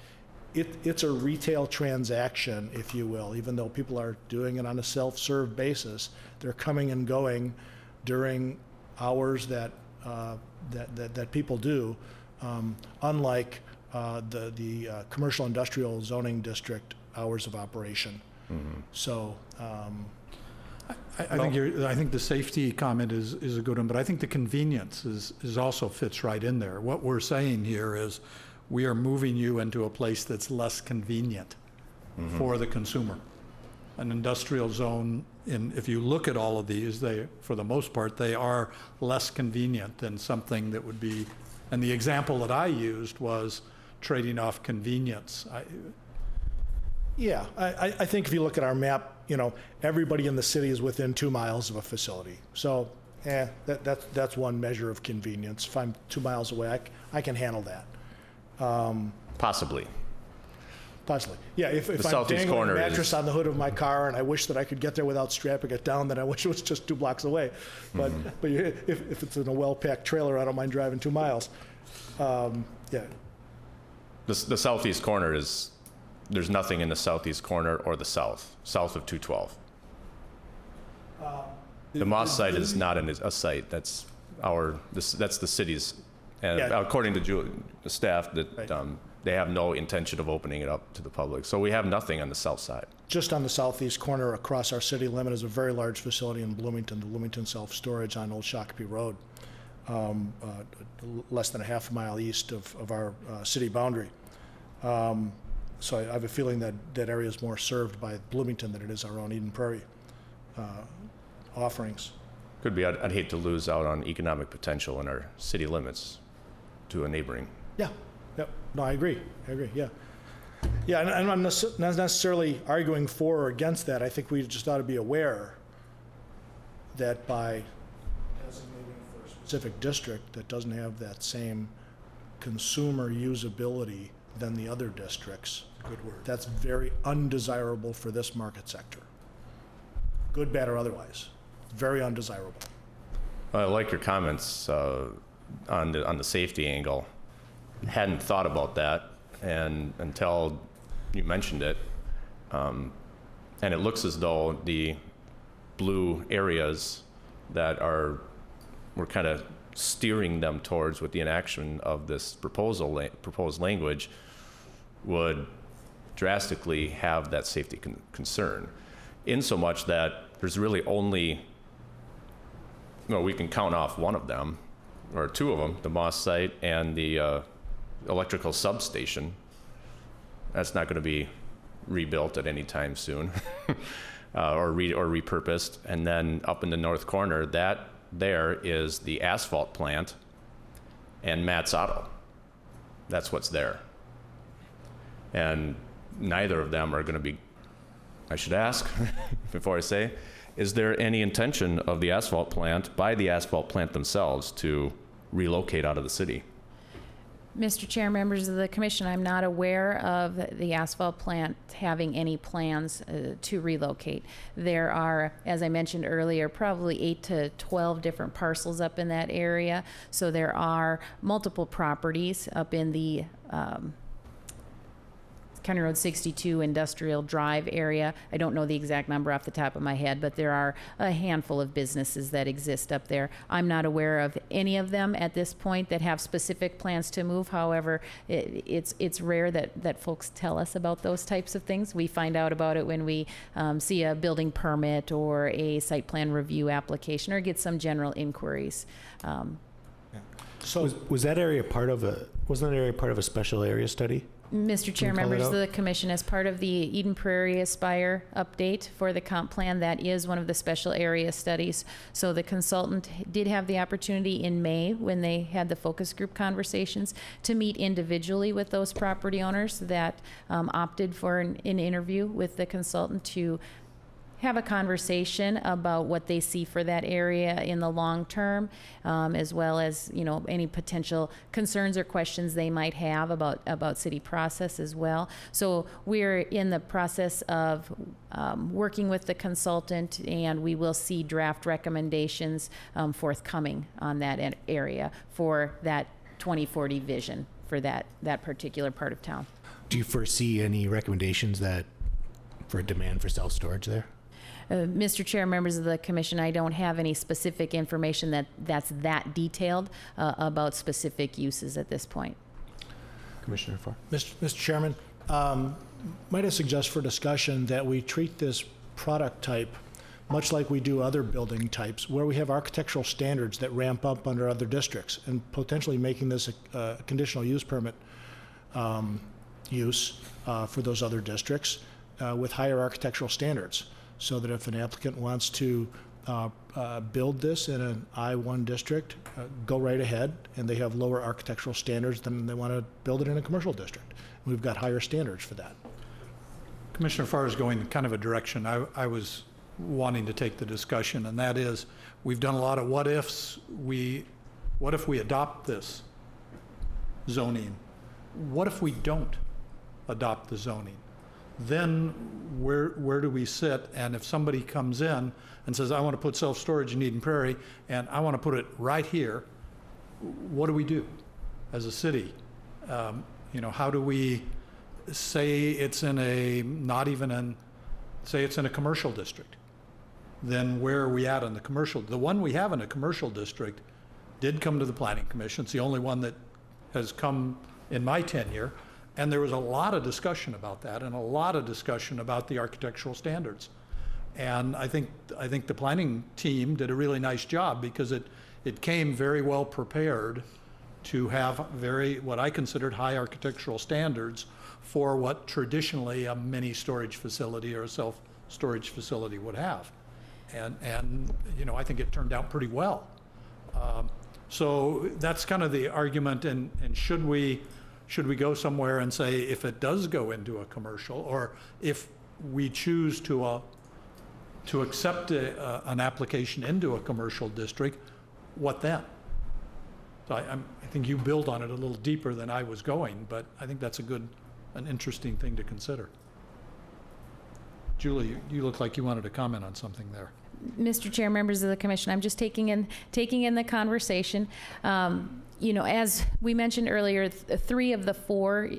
it's a retail transaction, if you will, even though people are doing it on a self-serve basis. They're coming and going during hours that people do, unlike the commercial industrial zoning district hours of operation. Mm-hmm. So. I think the safety comment is a good one, but I think the convenience is also fits right in there. What we're saying here is we are moving you into a place that's less convenient for the consumer. An industrial zone, if you look at all of these, for the most part, they are less convenient than something that would be, and the example that I used was trading off convenience. Yeah, I think if you look at our map, everybody in the city is within 2 miles of a facility. So, that's one measure of convenience. If I'm 2 miles away, I can handle that. Possibly. Yeah, if I'm dangling a mattress on the hood of my car and I wish that I could get there without strapping it down, then I wish it was just 2 blocks away. But if it's in a well-packed trailer, I don't mind driving 2 miles. Yeah. The southeast corner there's nothing in the southeast corner or the south of 212. The Moss site is not a site. That's the city's. And according to the staff, that right. They have no intention of opening it up to the public. So we have nothing on the south side. Just on the southeast corner across our city limit is a very large facility in Bloomington, the Bloomington Self-Storage on Old Shakopee Road, less than a half a mile east of our city boundary. So I have a feeling that area is more served by Bloomington than it is our own Eden Prairie offerings. Could be. I'd hate to lose out on economic potential in our city limits to a neighboring. Yeah. Yep. No, I agree. Yeah. Yeah, and I'm not necessarily arguing for or against that. I think we just ought to be aware that by designating for a specific district that doesn't have that same consumer usability than the other districts, good word, that's very undesirable for this market sector. Good, bad, or otherwise. Very undesirable. I like your comments on the safety angle. Hadn't thought about that until you mentioned it. And it looks as though the blue areas that we're kind of steering them towards with the enaction of this proposed language would drastically have that safety concern, in so much that there's really only, we can count off one of them, or two of them, the Moss site and the electrical substation. That's not going to be rebuilt at any time soon or repurposed. And then up in the north corner, that there is the asphalt plant and Matt's Auto. That's what's there. And neither of them are going to be, I should ask before I say, is there any intention of the asphalt plant, by the asphalt plant themselves, to relocate out of the city? Mr. Chair, members of the commission, I'm not aware of the asphalt plant having any plans to relocate. There are, as I mentioned earlier, probably 8 to 12 different parcels up in that area. So there are multiple properties up in the County Road 62 Industrial Drive area. I don't know the exact number off the top of my head, but there are a handful of businesses that exist up there. I'm not aware of any of them at this point that have specific plans to move. However, it's rare that folks tell us about those types of things. We find out about it when we see a building permit or a site plan review application or get some general inquiries. So Was that area wasn't that area part of a special area study? Mr. Chair, you call members it of the commission, as part of the Eden Prairie Aspire update for the comp plan, that is one of the special area studies. So the consultant did have the opportunity in May, when they had the focus group conversations, to meet individually with those property owners that opted for an interview with the consultant to have a conversation about what they see for that area in the long term, as well as, you know, any potential concerns or questions they might have about city process as well. So we're in the process of working with the consultant, and we will see draft recommendations forthcoming on that area for that 2040 vision for that particular part of town. Do you foresee any recommendations for a demand for self-storage there? Mr. Chair, members of the commission, I don't have any specific information that's that detailed about specific uses at this point. Commissioner Farr. Mr. Chairman, might I suggest for discussion that we treat this product type much like we do other building types, where we have architectural standards that ramp up under other districts, and potentially making this a conditional use permit use for those other districts with higher architectural standards, so that if an applicant wants to build this in an I-1 district, go right ahead, and they have lower architectural standards than they want to build it in a commercial district. We've got higher standards for that. Commissioner Farr is going kind of a direction I was wanting to take the discussion, and that is, we've done a lot of what ifs. What if we adopt this zoning? What if we don't adopt the zoning? Then where do we sit? And if somebody comes in and says, I want to put self-storage in Eden Prairie, and I want to put it right here, what do we do as a city? You know, how do we say it's in a, say it's in a commercial district? Then where are we at in the commercial? The one we have in a commercial district did come to the Planning Commission. It's the only one that has come in my tenure. And there was a lot of discussion about that, and a lot of discussion about the architectural standards. And I think the planning team did a really nice job, because it came very well prepared to have what I considered high architectural standards for what traditionally a mini storage facility or a self-storage facility would have. And you know, I think it turned out pretty well. So that's kind of the argument. And should we go somewhere and say, if it does go into a commercial, or if we choose to accept an application into a commercial district, what then? So I think you build on it a little deeper than I was going, but I think that's an interesting thing to consider. Julie, you look like you wanted to comment on something there. Mr. Chair, members of the commission, I'm just taking in the conversation. You know, as we mentioned earlier, 3 of the 4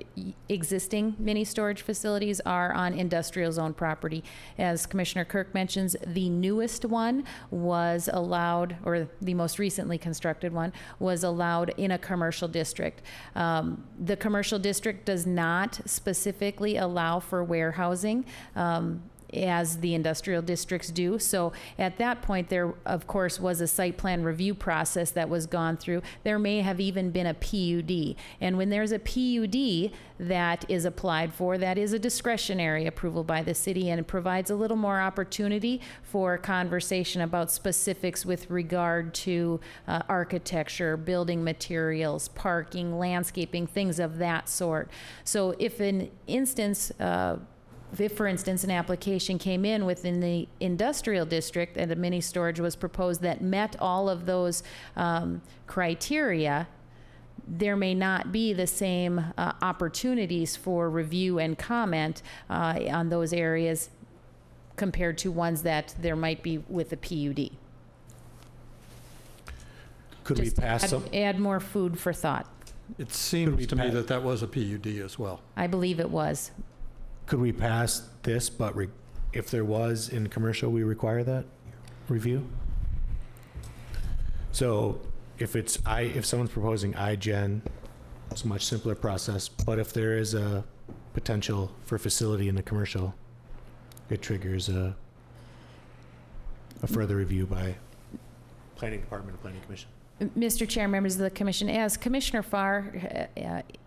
existing mini storage facilities are on industrial zone property. As Commissioner Kirk mentions, the newest one was allowed, or the most recently constructed one was allowed in a commercial district. The commercial district does not specifically allow for warehousing. as the industrial districts do. So at that point, there, of course, was a site plan review process that was gone through. There may have even been a PUD. And when there's a PUD that is applied for, that is a discretionary approval by the city, and it provides a little more opportunity for conversation about specifics with regard to architecture, building materials, parking, landscaping, things of that sort. So if for instance, an application came in within the industrial district and a mini storage was proposed that met all of those criteria, there may not be the same opportunities for review and comment on those areas compared to ones that there might be with a PUD. Could we Just pass some? add more food for thought. It seems to me that that was a PUD as well. I believe it was. Could we pass this, but if there was in commercial, we require that review? So if someone's proposing iGen, it's a much simpler process, but if there is a potential for facility in the commercial, it triggers a further review by planning department or planning commission. Mr. Chair, members of the commission, as Commissioner Farr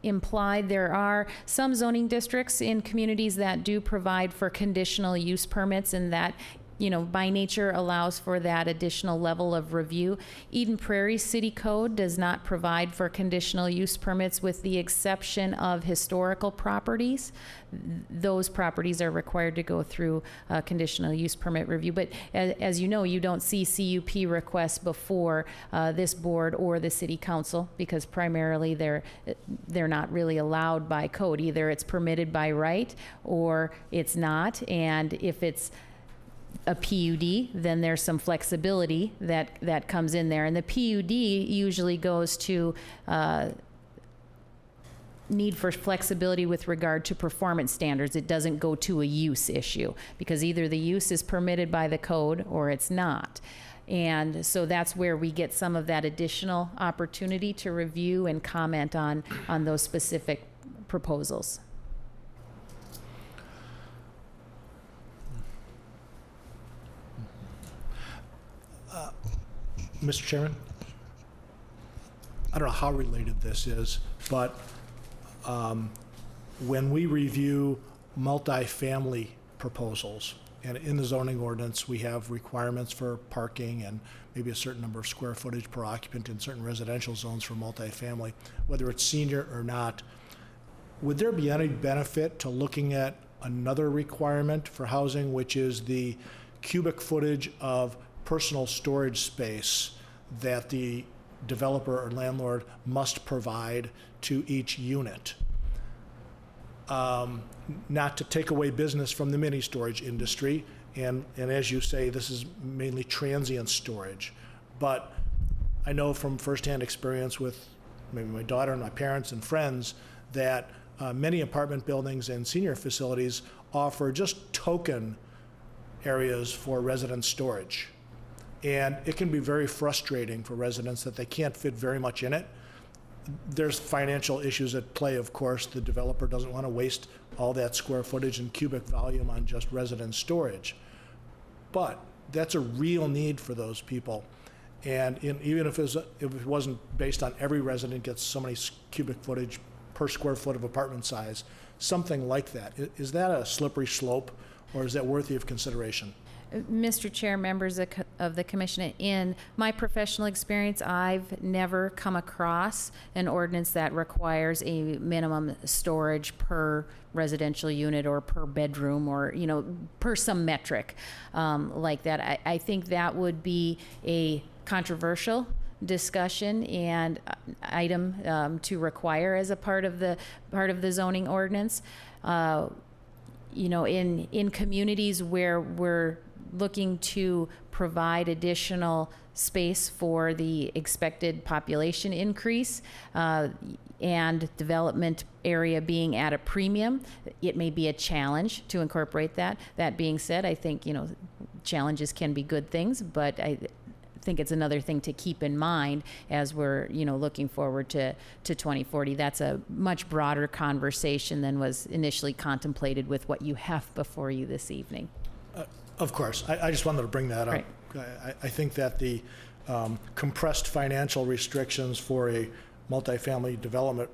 implied, there are some zoning districts in communities that do provide for conditional use permits, and that, you know, by nature allows for that additional level of review. Eden Prairie City Code does not provide for conditional use permits with the exception of historical properties. Those properties are required to go through a conditional use permit review. But as you know, you don't see CUP requests before this board or the city council, because primarily they're not really allowed by code. Either it's permitted by right or it's not. And if it's a PUD, then there's some flexibility that comes in there. And the PUD usually goes to need for flexibility with regard to performance standards. It doesn't go to a use issue, because either the use is permitted by the code or it's not. And so that's where we get some of that additional opportunity to review and comment on those specific proposals. Mr. Chairman, I don't know how related this is, but when we review multifamily proposals, and in the zoning ordinance, we have requirements for parking and maybe a certain number of square footage per occupant in certain residential zones for multifamily, whether it's senior or not, would there be any benefit to looking at another requirement for housing, which is the cubic footage of personal storage space that the developer or landlord must provide to each unit? Not to take away business from the mini storage industry, and as you say, this is mainly transient storage, but I know from firsthand experience with maybe my daughter and my parents and friends that many apartment buildings and senior facilities offer just token areas for resident storage. And it can be very frustrating for residents that they can't fit very much in it. There's financial issues at play, of course. The developer doesn't want to waste all that square footage and cubic volume on just resident storage. But that's a real need for those people. And even if it wasn't based on every resident gets so many cubic footage per square foot of apartment size, something like that. Is that a slippery slope, or is that worthy of consideration? Mr. Chair, members of the commission, in my professional experience, I've never come across an ordinance that requires a minimum storage per residential unit or per bedroom, or, you know, per some metric like that. I think that would be a controversial discussion and item to require as a part of the zoning ordinance. You know, in communities where we're looking to provide additional space for the expected population increase and development area being at a premium, it may be a challenge to incorporate that. That being said, I think, you know, challenges can be good things, but I think it's another thing to keep in mind as we're, you know, looking forward to 2040. That's a much broader conversation than was initially contemplated with what you have before you this evening. Of course. I just wanted to bring that up. Right. I think that the compressed financial restrictions for a multifamily development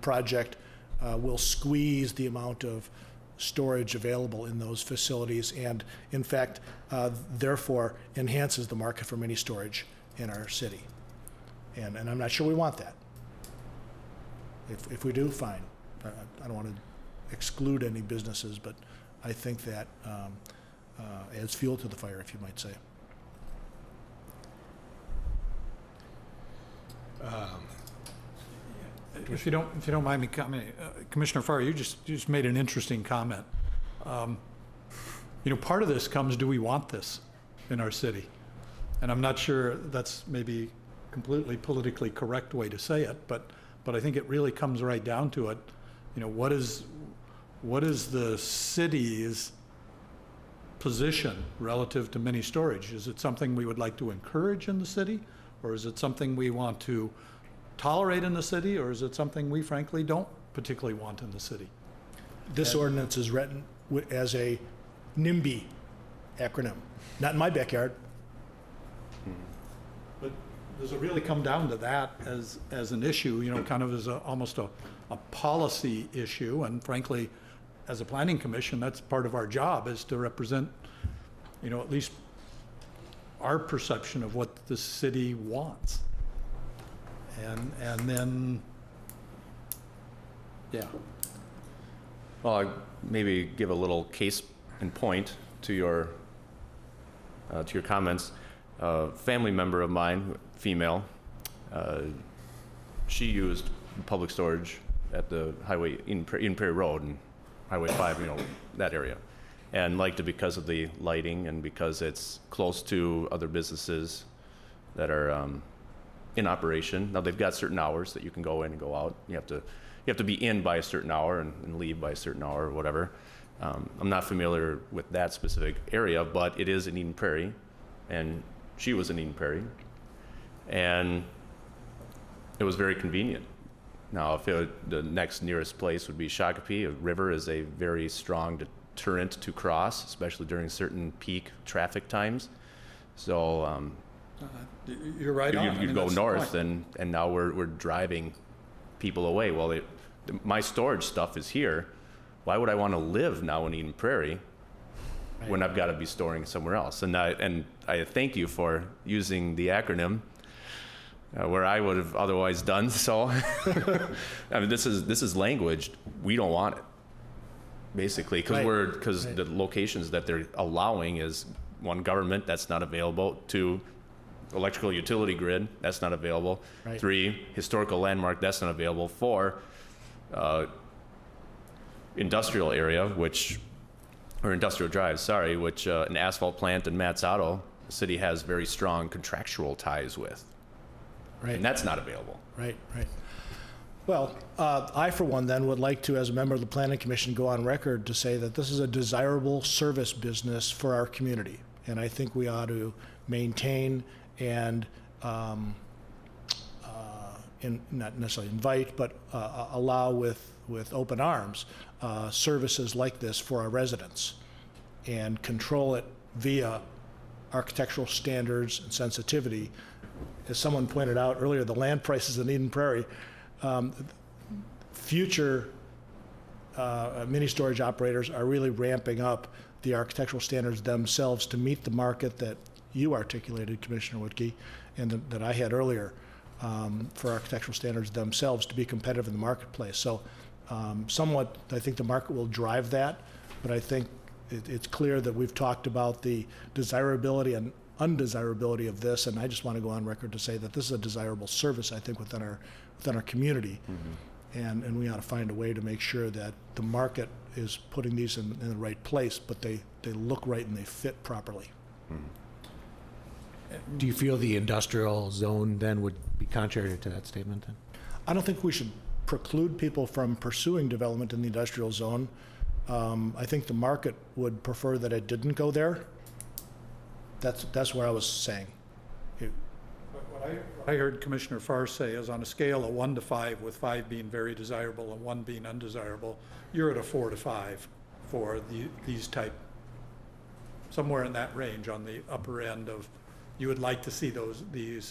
project will squeeze the amount of storage available in those facilities and, in fact, therefore enhances the market for mini storage in our city. And I'm not sure we want that. If we do, fine. I don't want to exclude any businesses, but I think that adds fuel to the fire, if you might say. If you don't mind me commenting, Commissioner Farr, you just made an interesting comment. Part of this comes, do we want this in our city? And I'm not sure that's maybe completely politically correct way to say it, but I think it really comes right down to it. What is the city's position relative to mini storage? Is it something we would like to encourage in the city? Or is it something we want to tolerate in the city? Or is it something we frankly don't particularly want in the city? This ordinance is written as a NIMBY acronym. Not in my backyard. But does it really come down to that as an issue, kind of as almost a policy issue? And frankly, as a planning commission, that's part of our job, is to represent, at least our perception of what the city wants. And then, yeah. Well, I maybe give a little case in point to your comments. A family member of mine, female, she used public storage at the highway in Prairie Road and Highway 5, that area, and liked it because of the lighting and because it's close to other businesses that are in operation. Now they've got certain hours that you can go in and go out. You have to be in by a certain hour and leave by a certain hour or whatever. I'm not familiar with that specific area, but it is in Eden Prairie, and she was in Eden Prairie, and it was very convenient. Now, if the next nearest place would be Shakopee, a river is a very strong deterrent to cross, especially during certain peak traffic times. So You're right on. you go north, and now we're driving people away. Well, my storage stuff is here. Why would I want to live now in Eden Prairie when I've got to be storing somewhere else? And I thank you for using the acronym where I would have otherwise done so. I mean, this is language we don't want it, basically, because the locations that they're allowing is, one, government, that's not available. Two, electrical utility grid, that's not available. Right. Three, historical landmark, that's not available. Four, industrial area, or industrial drive, sorry, which an asphalt plant and Matt's Auto, the city has very strong contractual ties with. Right. And that's not available. Right. Well, I, for one, then, would like to, as a member of the Planning Commission, go on record to say that this is a desirable service business for our community. And I think we ought to maintain and not necessarily invite, but allow with open arms services like this for our residents, and control it via architectural standards and sensitivity. As someone pointed out earlier, the land prices in Eden Prairie, future mini storage operators are really ramping up the architectural standards themselves to meet the market that you articulated, Commissioner Whitkey, and that I had earlier, for architectural standards themselves to be competitive in the marketplace. So somewhat, I think the market will drive that, but I think it's clear that we've talked about the desirability and undesirability of this, and I just want to go on record to say that this is a desirable service, I think, within our community. Mm-hmm. And we ought to find a way to make sure that the market is putting these in the right place, but they look right and they fit properly. Mm-hmm. Do you feel the industrial zone then would be contrary to that statement then? I don't think we should preclude people from pursuing development in the industrial zone. I think the market would prefer that it didn't go there. That's what I was saying. What I heard Commissioner Farr say is, on a scale of 1 to 5, with 5 being very desirable and 1 being undesirable, you're at a 4 to 5 for these type somewhere in that range on the upper end of, you would like to see you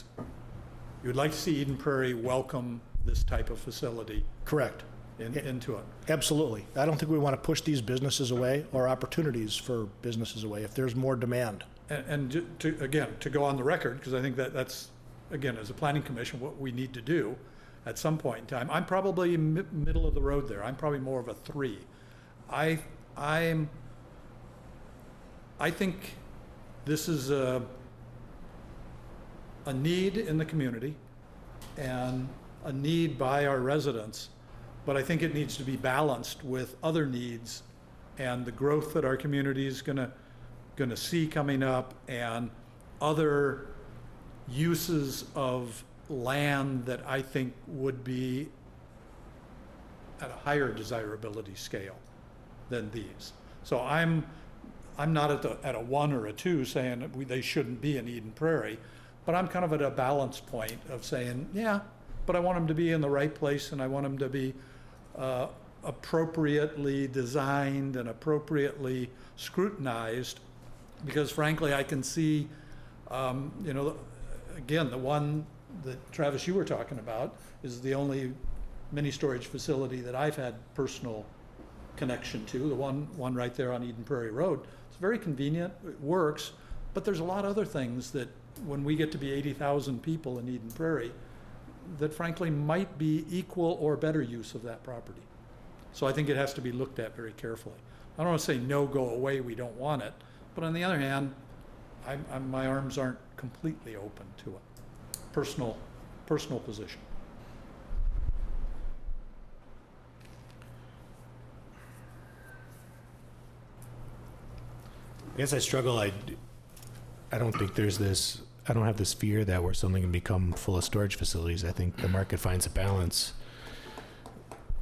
would like to see Eden Prairie welcome this type of facility Correct. into it. Absolutely. I don't think we want to push these businesses away or opportunities for businesses away if there's more demand. And to go on the record, because I think that's, again, as a planning commission, what we need to do at some point in time. I'm probably middle of the road there. I'm probably more of a 3. I think this is a need in the community and a need by our residents, but I think it needs to be balanced with other needs and the growth that our community is gonna see coming up, and other uses of land that I think would be at a higher desirability scale than these. So I'm not at a 1 or a 2 saying that they shouldn't be in Eden Prairie, but I'm kind of at a balance point of saying, yeah, but I want them to be in the right place, and I want them to be appropriately designed and appropriately scrutinized, because frankly, I can see, again, the one that Travis, you were talking about, is the only mini storage facility that I've had personal connection to, the one right there on Eden Prairie Road. It's very convenient, it works, but there's a lot of other things that when we get to be 80,000 people in Eden Prairie, that frankly might be equal or better use of that property. So I think it has to be looked at very carefully. I don't want to say no, go away, we don't want it, but on the other hand, my arms aren't completely open to it. Personal position. I guess I struggle. I don't think I don't have this fear that we're suddenly going to become full of storage facilities. I think the market finds a balance.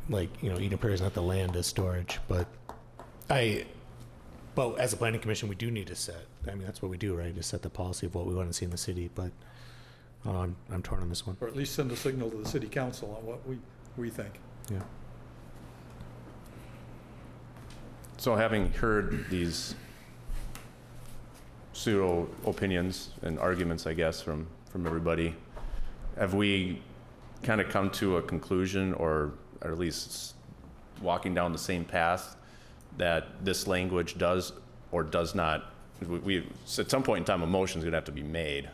Like, Eden Prairie is not the land as storage, but as a planning commission, we do need to set. I mean, that's what we do, right? To set the policy of what we want to see in the city. But I'm torn on this one. Or at least send a signal to the city council on what we think. Yeah. So having heard these pseudo opinions and arguments, I guess, from everybody, have we kind of come to a conclusion, or at least walking down the same path, that this language does or does not, we at some point in time, a motion's gonna have to be made.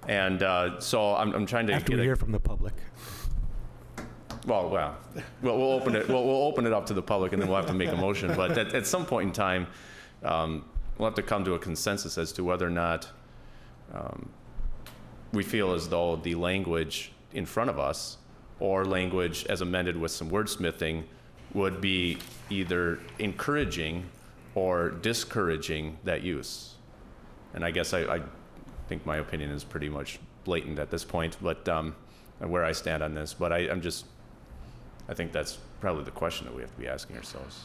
And so I'm trying to After we hear from the public. Well, we'll open it. We'll open it up to the public, and then we'll have to make a motion. But at some point in time, we'll have to come to a consensus as to whether or not we feel as though the language in front of us, or language as amended with some wordsmithing, would be either encouraging or discouraging that use. And I guess I think my opinion is pretty much blatant at this point, but where I stand on this. But I think that's probably the question that we have to be asking ourselves.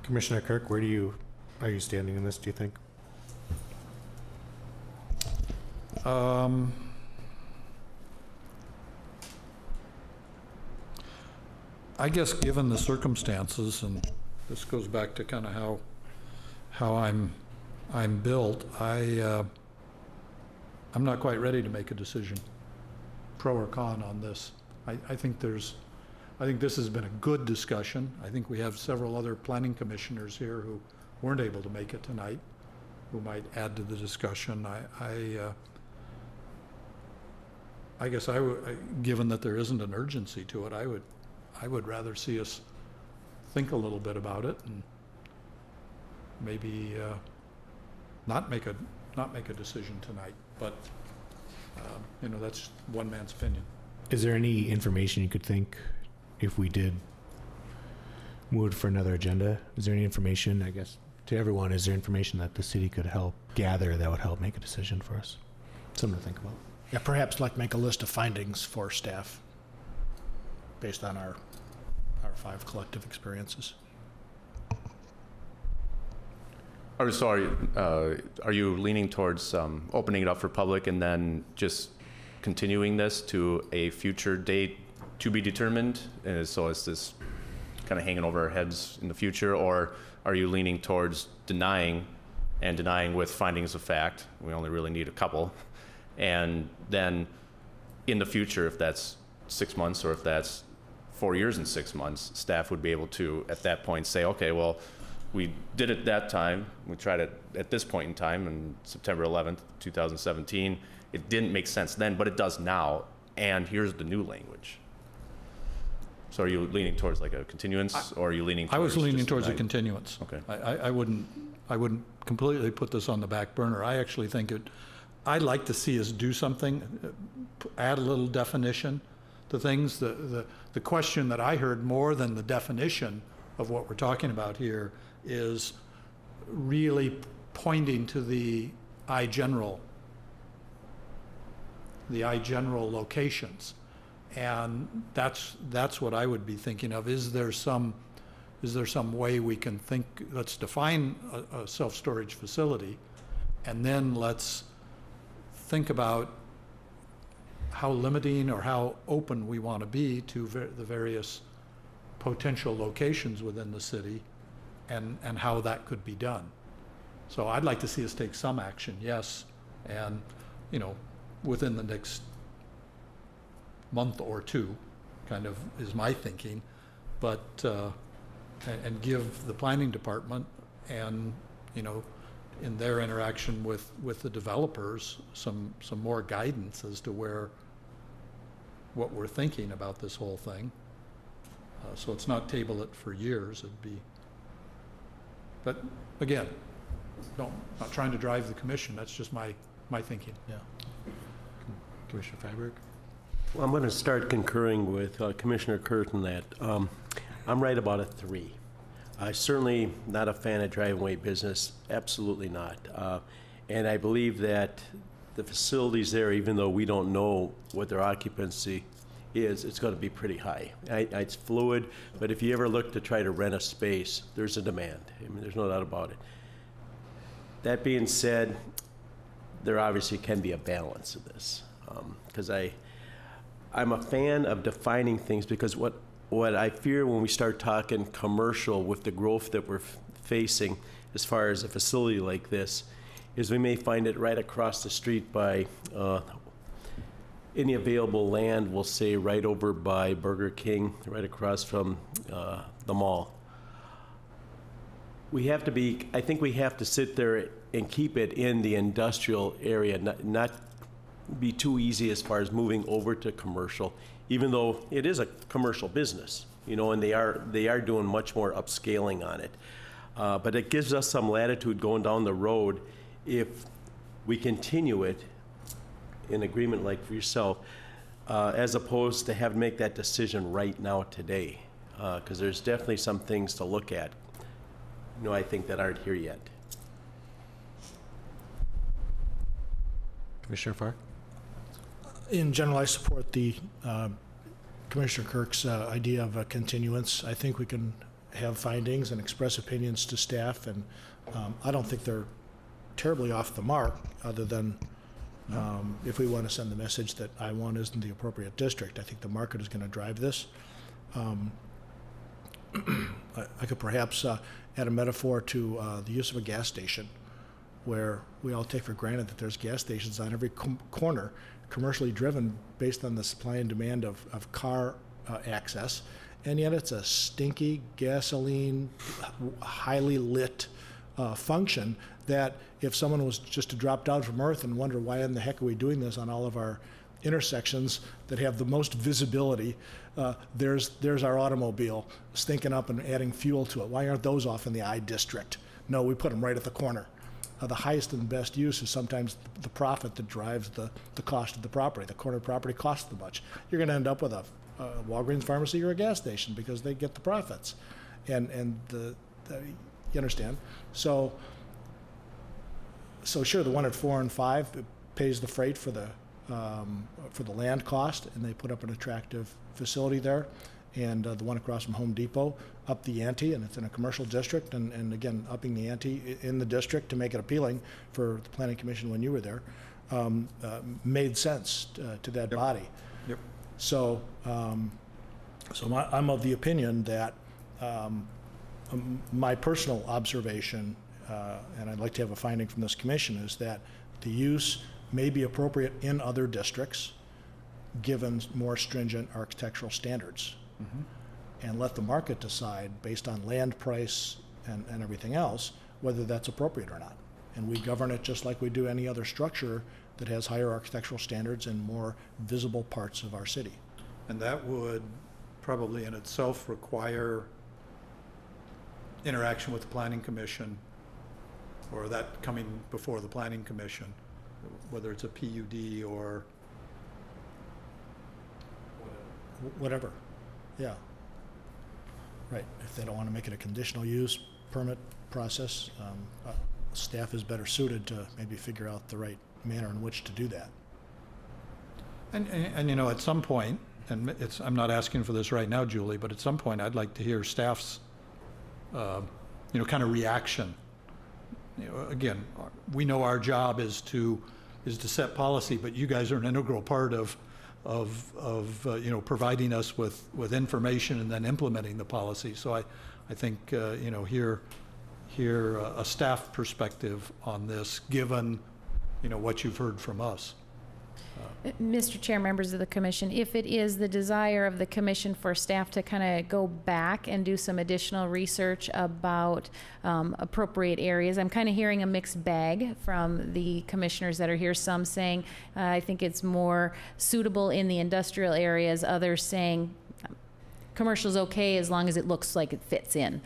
Commissioner Kirk, where are you standing in this, do you think? I guess given the circumstances, and this goes back to kind of how I'm built, I'm not quite ready to make a decision, pro or con, on this. I think this has been a good discussion. I think we have several other planning commissioners here who weren't able to make it tonight, who might add to the discussion. I guess given that there isn't an urgency to it, I would rather see us think a little bit about it and maybe not make a decision tonight. But that's one man's opinion. Is there any information you could think, if we did move for another agenda, is there any information, I guess, to everyone, is there information that the city could help gather that would help make a decision for us? Something to think about. Yeah, perhaps make a list of findings for staff based on our 5 collective experiences. Are you leaning towards opening it up for public and then just continuing this to a future date to be determined? So is this kind of hanging over our heads in the future, or are you leaning towards denying with findings of fact? We only really need a couple. And then in the future, if that's 6 months or if that's 4 years and 6 months, staff would be able to, at that point, say, okay, well, we did it that time. We tried it at this point in time, on September 11th, 2017. It didn't make sense then, but it does now, and here's the new language. So are you leaning towards like a continuance, or are you leaning towards? I was leaning just towards a denying? continuance. Okay. I wouldn't completely put this on the back burner. I actually think I'd like to see us do something, add a little definition to things. The question that I heard more than the definition of what we're talking about here is really pointing to the I-general locations. And that's what I would be thinking of. Is there some way we can think, let's define a self-storage facility, and then let's think about how limiting or how open we want to be to the various potential locations within the city, and how that could be done. So I'd like to see us take some action, yes, and, within the next month or two, kind of is my thinking, but, and give the planning department and, in their interaction with the developers, some more guidance as to what we're thinking about this whole thing. So it's not table it for years, it'd be, but again, not trying to drive the commission, that's just my thinking. Yeah. Commissioner Freiberg? Well, I'm going to start concurring with Commissioner Curtin that I'm right about a 3. I'm certainly not a fan of driveway business, absolutely not. And I believe that the facilities there, even though we don't know what their occupancy is, it's going to be pretty high. It's fluid, but if you ever look to try to rent a space, there's a demand. I mean, there's no doubt about it. That being said, there obviously can be a balance of this, because I'm a fan of defining things, because what I fear when we start talking commercial with the growth that we're facing as far as a facility like this is we may find it right across the street by any available land, we'll say right over by Burger King, right across from the mall. I think we have to sit there and keep it in the industrial area, not be too easy as far as moving over to commercial, even though it is a commercial business, and they are doing much more upscaling on it. But it gives us some latitude going down the road if we continue it in agreement like for yourself, as opposed to have to make that decision right now today, because there's definitely some things to look at, I think that aren't here yet. Commissioner Farr? In general, I support the Commissioner Kirk's idea of a continuance. I think we can have findings and express opinions to staff, and I don't think they're terribly off the mark, other than if we want to send the message that I-1 isn't the appropriate district. I think the market is going to drive this. I could perhaps add a metaphor to the use of a gas station, where we all take for granted that there's gas stations on every corner, commercially driven based on the supply and demand of car access, and yet it's a stinky, gasoline, highly lit function that if someone was just to drop down from Earth and wonder why in the heck are we doing this on all of our intersections that have the most visibility, there's our automobile stinking up and adding fuel to it. Why aren't those off in the I district? No, we put them right at the corner. The highest and best use is sometimes the profit that drives the cost of the property. The corner property costs too much. You're going to end up with a Walgreens pharmacy or a gas station because they get the profits, and you understand. So sure, the one at 4 and 5 it pays the freight for the land cost, and they put up an attractive facility there. And the one across from Home Depot upped the ante, and it's in a commercial district, and again, upping the ante in the district to make it appealing for the Planning Commission when you were there, made sense to that body. Yep. So, I'm of the opinion that My personal observation, and I'd like to have a finding from this commission, is that the use may be appropriate in other districts, given more stringent architectural standards. And let the market decide, based on land price and everything else, whether that's appropriate or not. And we govern it just like we do any other structure that has higher architectural standards in more visible parts of our city. And that would probably in itself require interaction with the planning commission, or that coming before the planning commission, whether it's a PUD or Whatever, yeah. Right, if they don't want to make it a conditional use permit process, staff is better suited to maybe figure out the right manner in which to do that. And you know, at some point, and I'm not asking for this right now, Julie, but at some point, I'd like to hear staff's, kind of reaction. Again, we know our job is to set policy, but you guys are an integral part of providing us with information and then implementing the policy. So I think, hear a staff perspective on this, given, what you've heard from us. Mr. Chair, members of the commission, if it is the desire of the commission for staff to kind of go back and do some additional research about appropriate areas, I'm kind of hearing a mixed bag from the commissioners that are here. Some saying, I think it's more suitable in the industrial areas. Others saying, commercial's okay as long as it looks like it fits in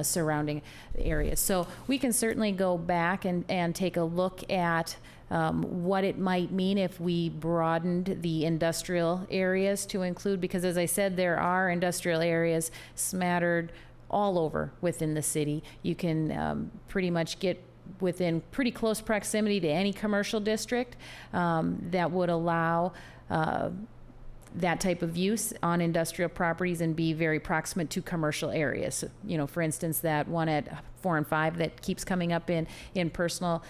surrounding areas. So we can certainly go back and take a look at what it might mean if we broadened the industrial areas to include, because as I said, there are industrial areas smattered all over within the city. You can pretty much get within pretty close proximity to any commercial district that would allow that type of use on industrial properties and be very proximate to commercial areas. For instance, that one at 4 and 5 that keeps coming up in personal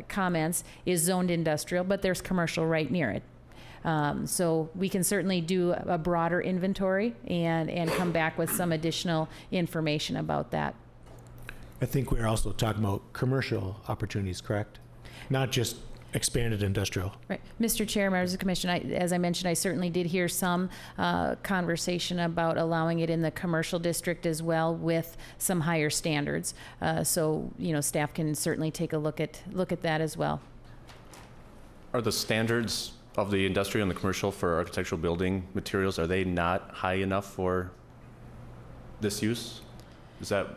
comments is zoned industrial, but there's commercial right near it. So we can certainly do a broader inventory and come back with some additional information about that. I think we're also talking about commercial opportunities, correct? Not just expanded industrial. Right. Mr. Chair, members of the commission, as I mentioned, I certainly did hear some conversation about allowing it in the commercial district as well with some higher standards. So, staff can certainly take a look at that as well. Are the standards of the industrial and the commercial for architectural building materials, are they not high enough for this use? Is that,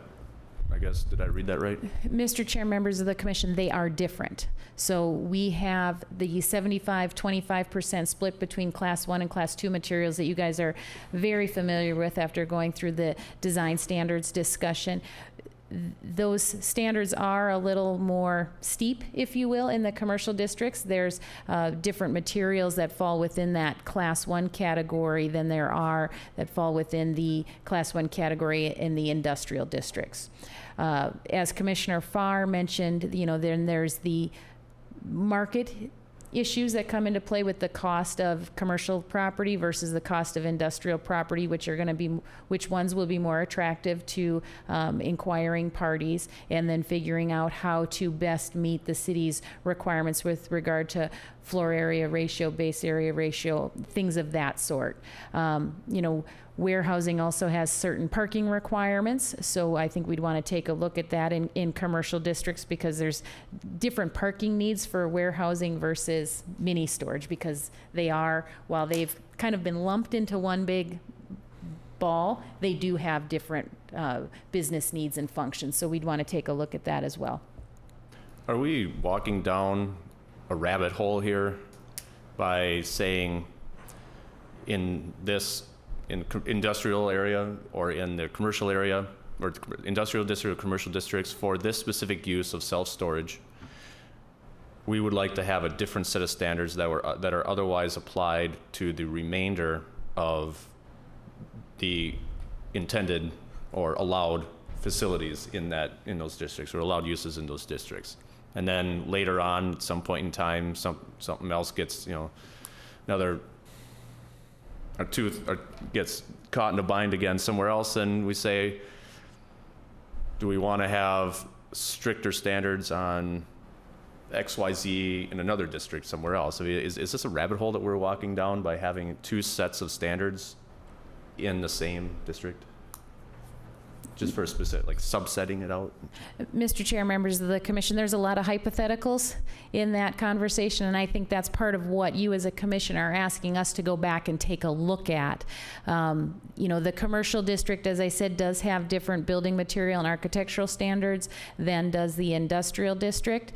I guess, did I read that right? Mr. Chair, members of the commission, they are different. So we have the 75-25% split between Class 1 and Class 2 materials that you guys are very familiar with after going through the design standards discussion. Those standards are a little more steep, if you will, in the commercial districts. There's different materials that fall within that Class 1 category than there are that fall within the Class 1 category in the industrial districts. As Commissioner Farr mentioned, then there's the market issues that come into play with the cost of commercial property versus the cost of industrial property, which ones will be more attractive to inquiring parties, and then figuring out how to best meet the city's requirements with regard to floor area ratio, base area ratio, things of that sort. Warehousing also has certain parking requirements, so I think we'd want to take a look at that in commercial districts, because there's different parking needs for warehousing versus mini storage, because while they've kind of been lumped into one big ball, they do have different business needs and functions, so we'd want to take a look at that as well. Are we walking down a rabbit hole here by saying in industrial area or in the commercial area, or industrial district or commercial districts, for this specific use of self-storage, we would like to have a different set of standards that are otherwise applied to the remainder of the intended or allowed facilities in those districts, or allowed uses in those districts. And then later on, at some point in time, something else gets, another our tooth gets caught in a bind again somewhere else, and we say, do we want to have stricter standards on XYZ in another district somewhere else? I mean, is this a rabbit hole that we're walking down by having two sets of standards in the same district? Just for a specific, like subsetting it out? Mr. Chair, members of the commission, there's a lot of hypotheticals in that conversation, and I think that's part of what you as a commissioner are asking us to go back and take a look at. You know, the commercial district, as I said, does have different building material and architectural standards than does the industrial district.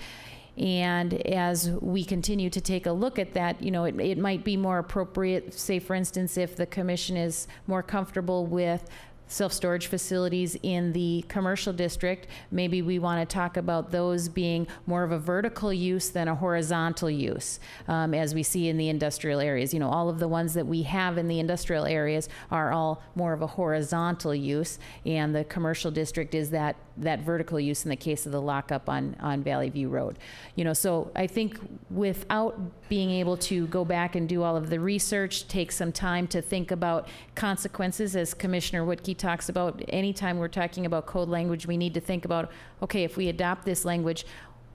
And as we continue to take a look at that, you know, it might be more appropriate, say for instance, if the commission is more comfortable with self-storage facilities in the commercial district, maybe we want to talk about those being more of a vertical use than a horizontal use, as we see in the industrial areas. You know, all of the ones that we have in the industrial areas are all more of a horizontal use, and the commercial district is that vertical use in the case of the lockup on Valley View Road. You know, so I think without being able to go back and do all of the research, take some time to think about consequences, as Commissioner Whitkey talks about, anytime we're talking about code language, we need to think about, okay, if we adopt this language,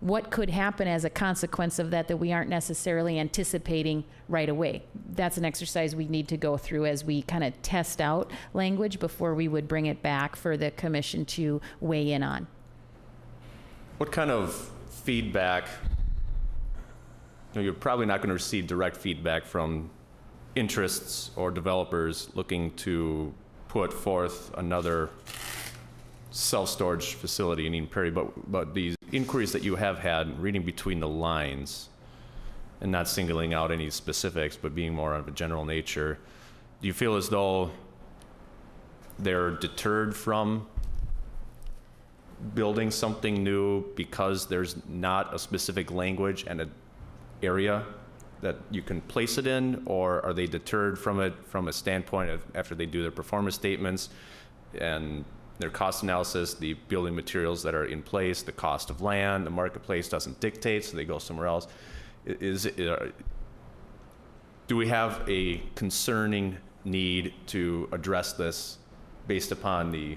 what could happen as a consequence of that we aren't necessarily anticipating right away? That's an exercise we need to go through as we kind of test out language before we would bring it back for the commission to weigh in on. What kind of feedback? You know, you're probably not going to receive direct feedback from interests or developers looking to put forth another self-storage facility in Eden Prairie, but these inquiries that you have had, reading between the lines and not singling out any specifics, but being more of a general nature, do you feel as though they're deterred from building something new because there's not a specific language and an area that you can place it in, or are they deterred from it from a standpoint of after they do their performance statements and their cost analysis, the building materials that are in place, the cost of land, the marketplace doesn't dictate, so they go somewhere else? Do we have a concerning need to address this based upon the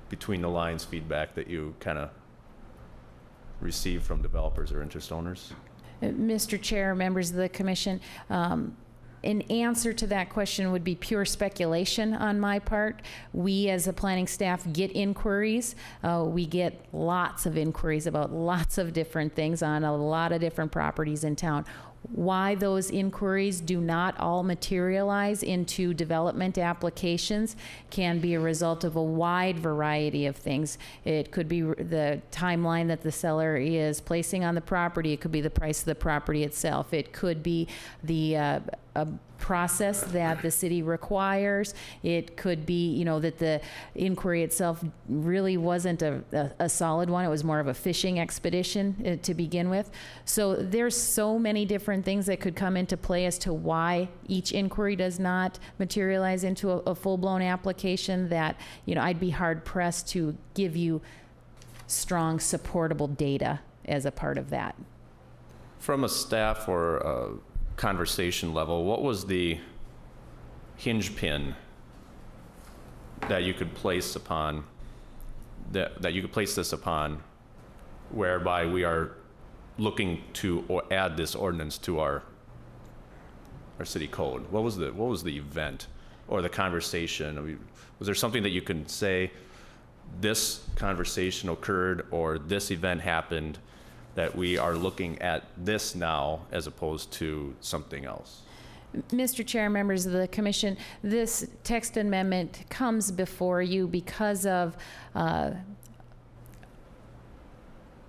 between the lines feedback that you kind of receive from developers or interest owners? Mr. Chair, members of the commission, an answer to that question would be pure speculation on my part. We as a planning staff get inquiries. We get lots of inquiries about lots of different things on a lot of different properties in town. Why those inquiries do not all materialize into development applications can be a result of a wide variety of things. It could be the timeline that the seller is placing on the property. It could be the price of the property itself. It could be the a process that the city requires. It could be, you know, that the inquiry itself really wasn't a solid one. It was more of a fishing expedition to begin with. So there's so many different things that could come into play as to why each inquiry does not materialize into a full-blown application that, you know, I'd be hard-pressed to give you strong, supportable data as a part of that. From a staff or a conversation level, what was the hinge pin that you could place upon that you could place this upon, whereby we are looking to add this ordinance to our city code? What was the event or the conversation? I mean, was there something that you can say, this conversation occurred or this event happened, that we are looking at this now as opposed to something else? Mr. Chair, members of the commission, this text amendment comes before you because of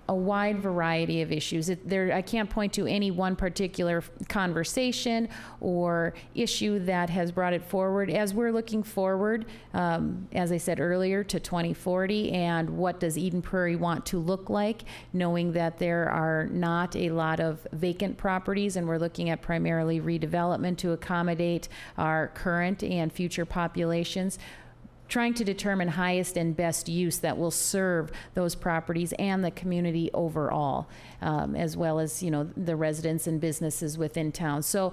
a wide variety of issues. I can't point to any one particular conversation or issue that has brought it forward. As we're looking forward, as I said earlier, to 2040 and what does Eden Prairie want to look like, knowing that there are not a lot of vacant properties and we're looking at primarily redevelopment to accommodate our current and future populations, trying to determine highest and best use that will serve those properties and the community overall, as well as, you know, the residents and businesses within town. So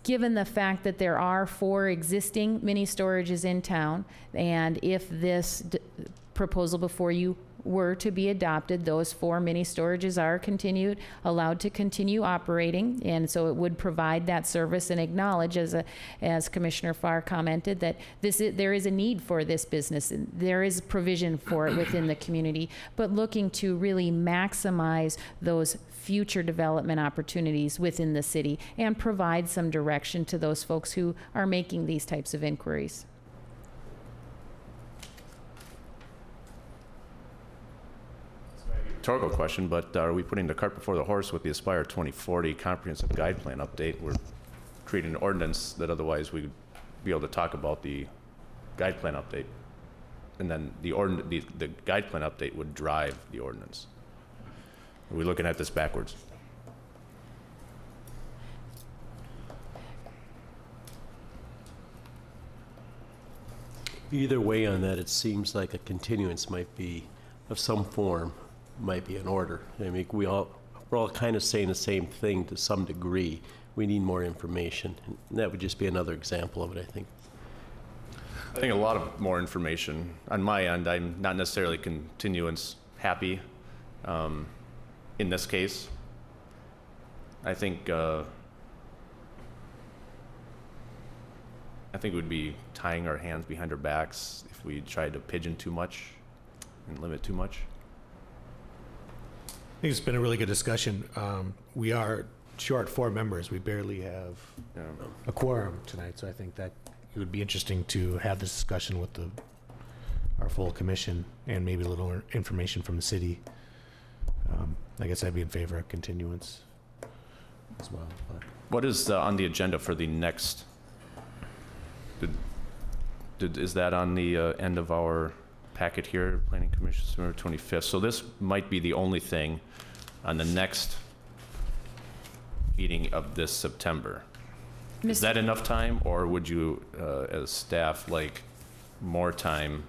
given the fact that there are 4 existing mini storages in town, and if this proposal before you were to be adopted, those 4 mini storages are allowed to continue operating, and so it would provide that service and acknowledge, as Commissioner Farr commented, that there is a need for this business, and there is provision for it within the community, but looking to really maximize those future development opportunities within the city and provide some direction to those folks who are making these types of inquiries. Rhetorical question, but are we putting the cart before the horse with the Aspire 2040 comprehensive guide plan update? We're creating an ordinance that otherwise we'd be able to talk about the guide plan update. And then the guide plan update would drive the ordinance. Are we looking at this backwards? Either way on that, it seems like a continuance might be, of some form, might be in order. I mean, we're all kind of saying the same thing to some degree. We need more information. And that would just be another example of it, I think. I think a lot of more information. On my end, I'm not necessarily continuance happy in this case. I think we'd be tying our hands behind our backs if we tried to pigeon too much and limit too much. I think it's been a really good discussion. We are short 4 members. We barely have a quorum tonight, so I think that it would be interesting to have this discussion with our full commission and maybe a little information from the city. I guess I'd be in favor of continuance as well. But. What is on the agenda for the next? Is that on the end of our packet here, Planning Commission, September 25th? So this might be the only thing on the next meeting of this September. Is that enough time, or would you, as staff, like more time?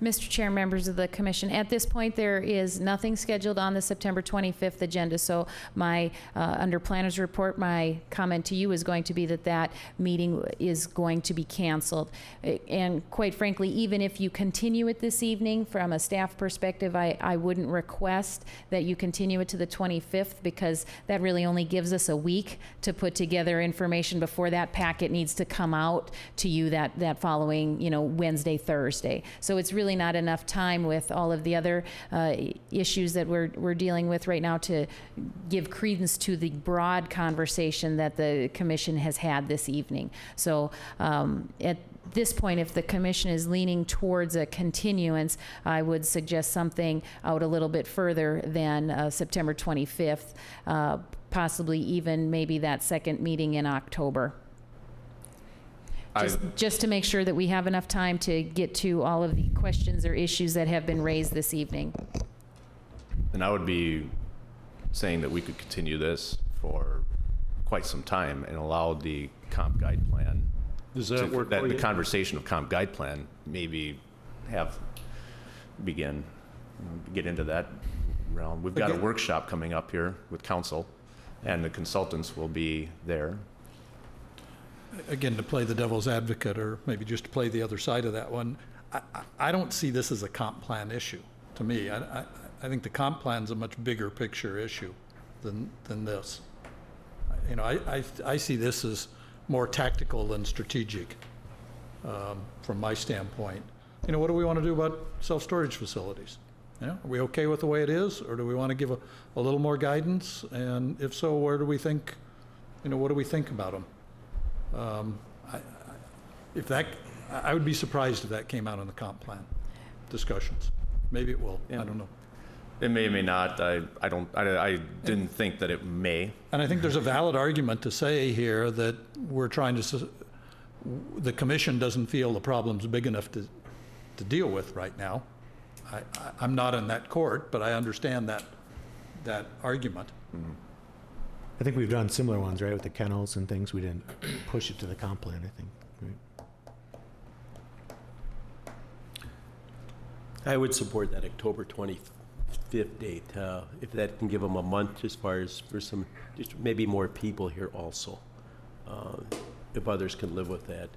Mr. Chair, members of the commission, at this point, there is nothing scheduled on the September 25th agenda. So my, under planner's report, my comment to you is going to be that meeting is going to be canceled. And quite frankly, even if you continue it this evening, from a staff perspective, I wouldn't request that you continue it to the 25th, because that really only gives us a week to put together information before that packet needs to come out to you that following, Wednesday, Thursday. So it's really not enough time with all of the other issues that we're dealing with right now to give credence to the broad conversation that the commission has had this evening. So at this point, if the commission is leaning towards a continuance, I would suggest something out a little bit further than September 25th, possibly even maybe that second meeting in October. Just to make sure that we have enough time to get to all of the questions or issues that have been raised this evening. And I would be saying that we could continue this for quite some time and allow the comp guide plan. Does that work for you? The conversation of comp guide plan maybe get into that realm. We've got a workshop coming up here with council, and the consultants will be there. Again, to play the devil's advocate, or maybe just to play the other side of that one, I don't see this as a comp plan issue. To me, I think the comp plan's a much bigger picture issue than this. I see this as more tactical than strategic from my standpoint. What do we want to do about self-storage facilities? Are we okay with the way it is, or do we want to give a little more guidance? And if so, where do we think, what do we think about them? I would be surprised if that came out in the comp plan discussions. Maybe it will. Yeah. I don't know. It may or may not. I didn't think that it may. And I think there's a valid argument to say here that we're trying to. The commission doesn't feel the problem's big enough to deal with right now. I'm not in that court, but I understand that argument. Mm-hmm. I think we've done similar ones, right, with the kennels and things. We didn't push it to the comp plan, I think. Right? I would support that October 25th date, if that can give them a month as far as for some, just maybe more people here also. if others can live with that.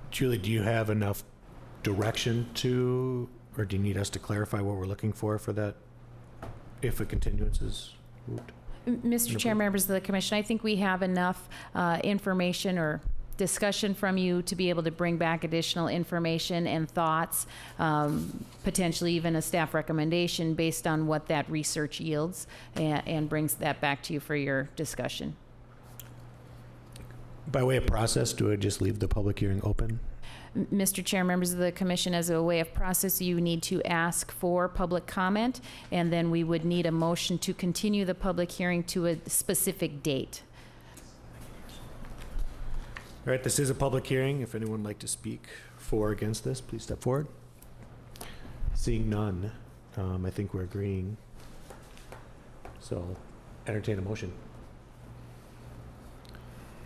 Julie, do you have enough direction to, or do you need us to clarify what we're looking for that, if a continuance is moved? Mr. Chair, members of the commission, I think we have enough information or discussion from you to be able to bring back additional information and thoughts, potentially even a staff recommendation based on what that research yields, and brings that back to you for your discussion. By way of process, do I just leave the public hearing open? Mr. Chair, members of the commission, as a way of process, you need to ask for public comment, and then we would need a motion to continue the public hearing to a specific date. All right, this is a public hearing. If anyone would like to speak for or against this, please step forward. Seeing none, I think we're agreeing. So entertain a motion.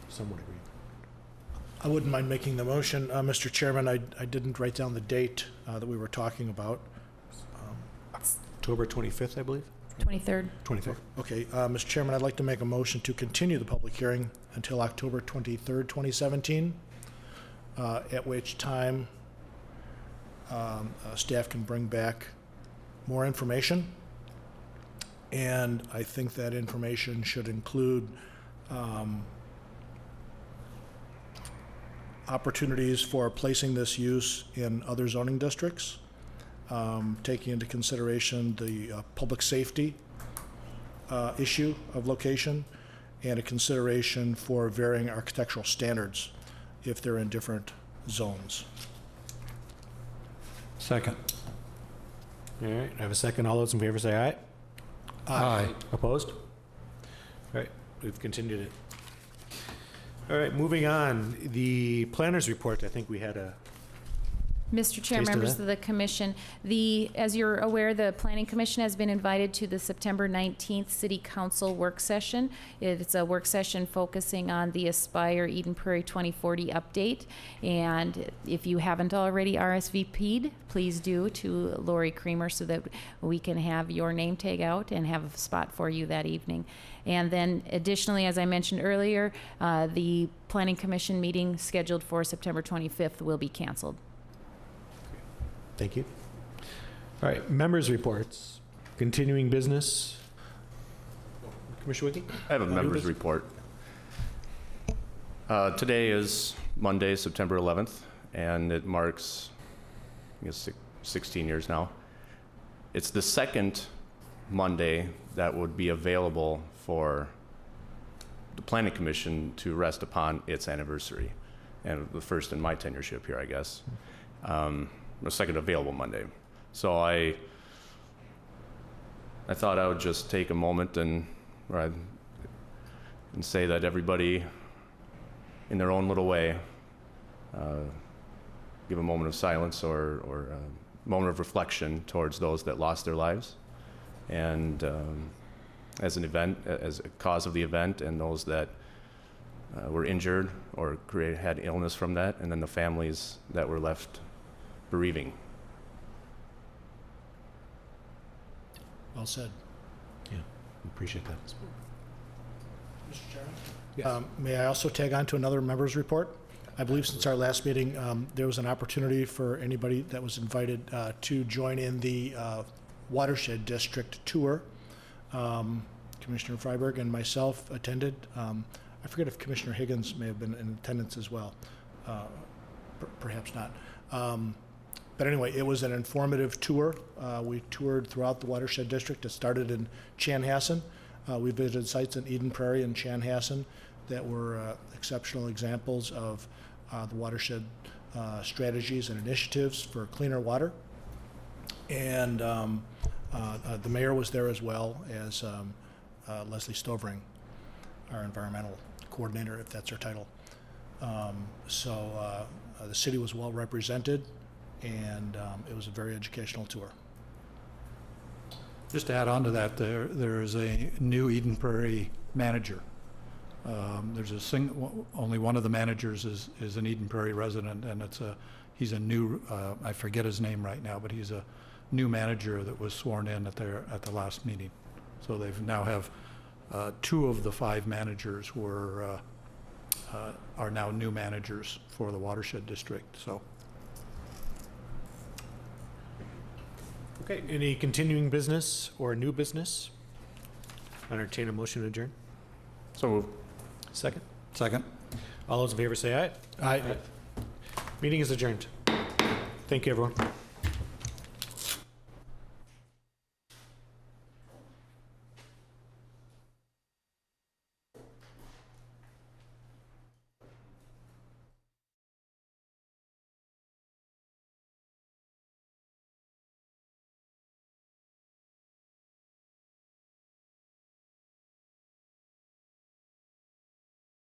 Somewhat agree. I wouldn't mind making the motion. Mr. Chairman, I didn't write down the date that we were talking about. October 25th, I believe? 23rd. 25th. Okay, Mr. Chairman, I'd like to make a motion to continue the public hearing until October 23rd, 2017, at which time staff can bring back more information. And I think that information should include opportunities for placing this use in other zoning districts, taking into consideration the public safety issue of location, and a consideration for varying architectural standards if they're in different zones. Second. All right, I have a second. All those in favor say aye. Aye. Opposed? All right, we've continued it. All right, moving on. The planner's report, I think we had a, Mr. Chair, Taste of members that. of the commission, as you're aware, the Planning Commission has been invited to the September 19th City Council work session. It's a work session focusing on the Aspire Eden Prairie 2040 update. And if you haven't already RSVP'd, please do to Lori Creamer so that we can have your name tag out and have a spot for you that evening. And then additionally, as I mentioned earlier, the Planning Commission meeting scheduled for September 25th will be canceled. thank you. All right, members' reports. Continuing business. Commissioner Wiki? I have a member's report. Today is Monday, September 11th, and it marks, I guess, 16 years now. It's the second Monday that would be available for the Planning Commission to rest upon its anniversary, and the first in my tenureship here, I guess. The second available Monday. So I thought I would just take a moment and say that everybody, in their own little way, give a moment of silence or a moment of reflection towards those that lost their lives, and as an event, as a cause of the event, and those that were injured or had illness from that, and then the families that were left bereaving. Well said. Yeah, appreciate that. Mr. Chairman? Yes. May I also tag on to another member's report? I believe since our last meeting, there was an opportunity for anybody that was invited to join in the Watershed District Tour. Commissioner Freiberg and myself attended. I forget if Commissioner Higgins may have been in attendance as well. Perhaps not. But anyway, it was an informative tour. We toured throughout the Watershed District. It started in Chanhassen. We visited sites in Eden Prairie and Chanhassen that were exceptional examples of the watershed strategies and initiatives for cleaner water. And the mayor was there as well as Leslie Stovering, our environmental coordinator, if that's her title. So the city was well represented, and it was a very educational tour. Just to add on to that, there is a new Eden Prairie manager. There's only one of the managers is an Eden Prairie resident, and he's a new, I forget his name right now, but he's a new manager that was sworn in at the last meeting. So they now have 2 of the 5 managers are now new managers for the watershed district, so. Okay, any continuing business or new business? Entertain a motion to adjourn. So moved. Second. Second. All those in favor say aye. Aye. Meeting is adjourned. Thank you, everyone.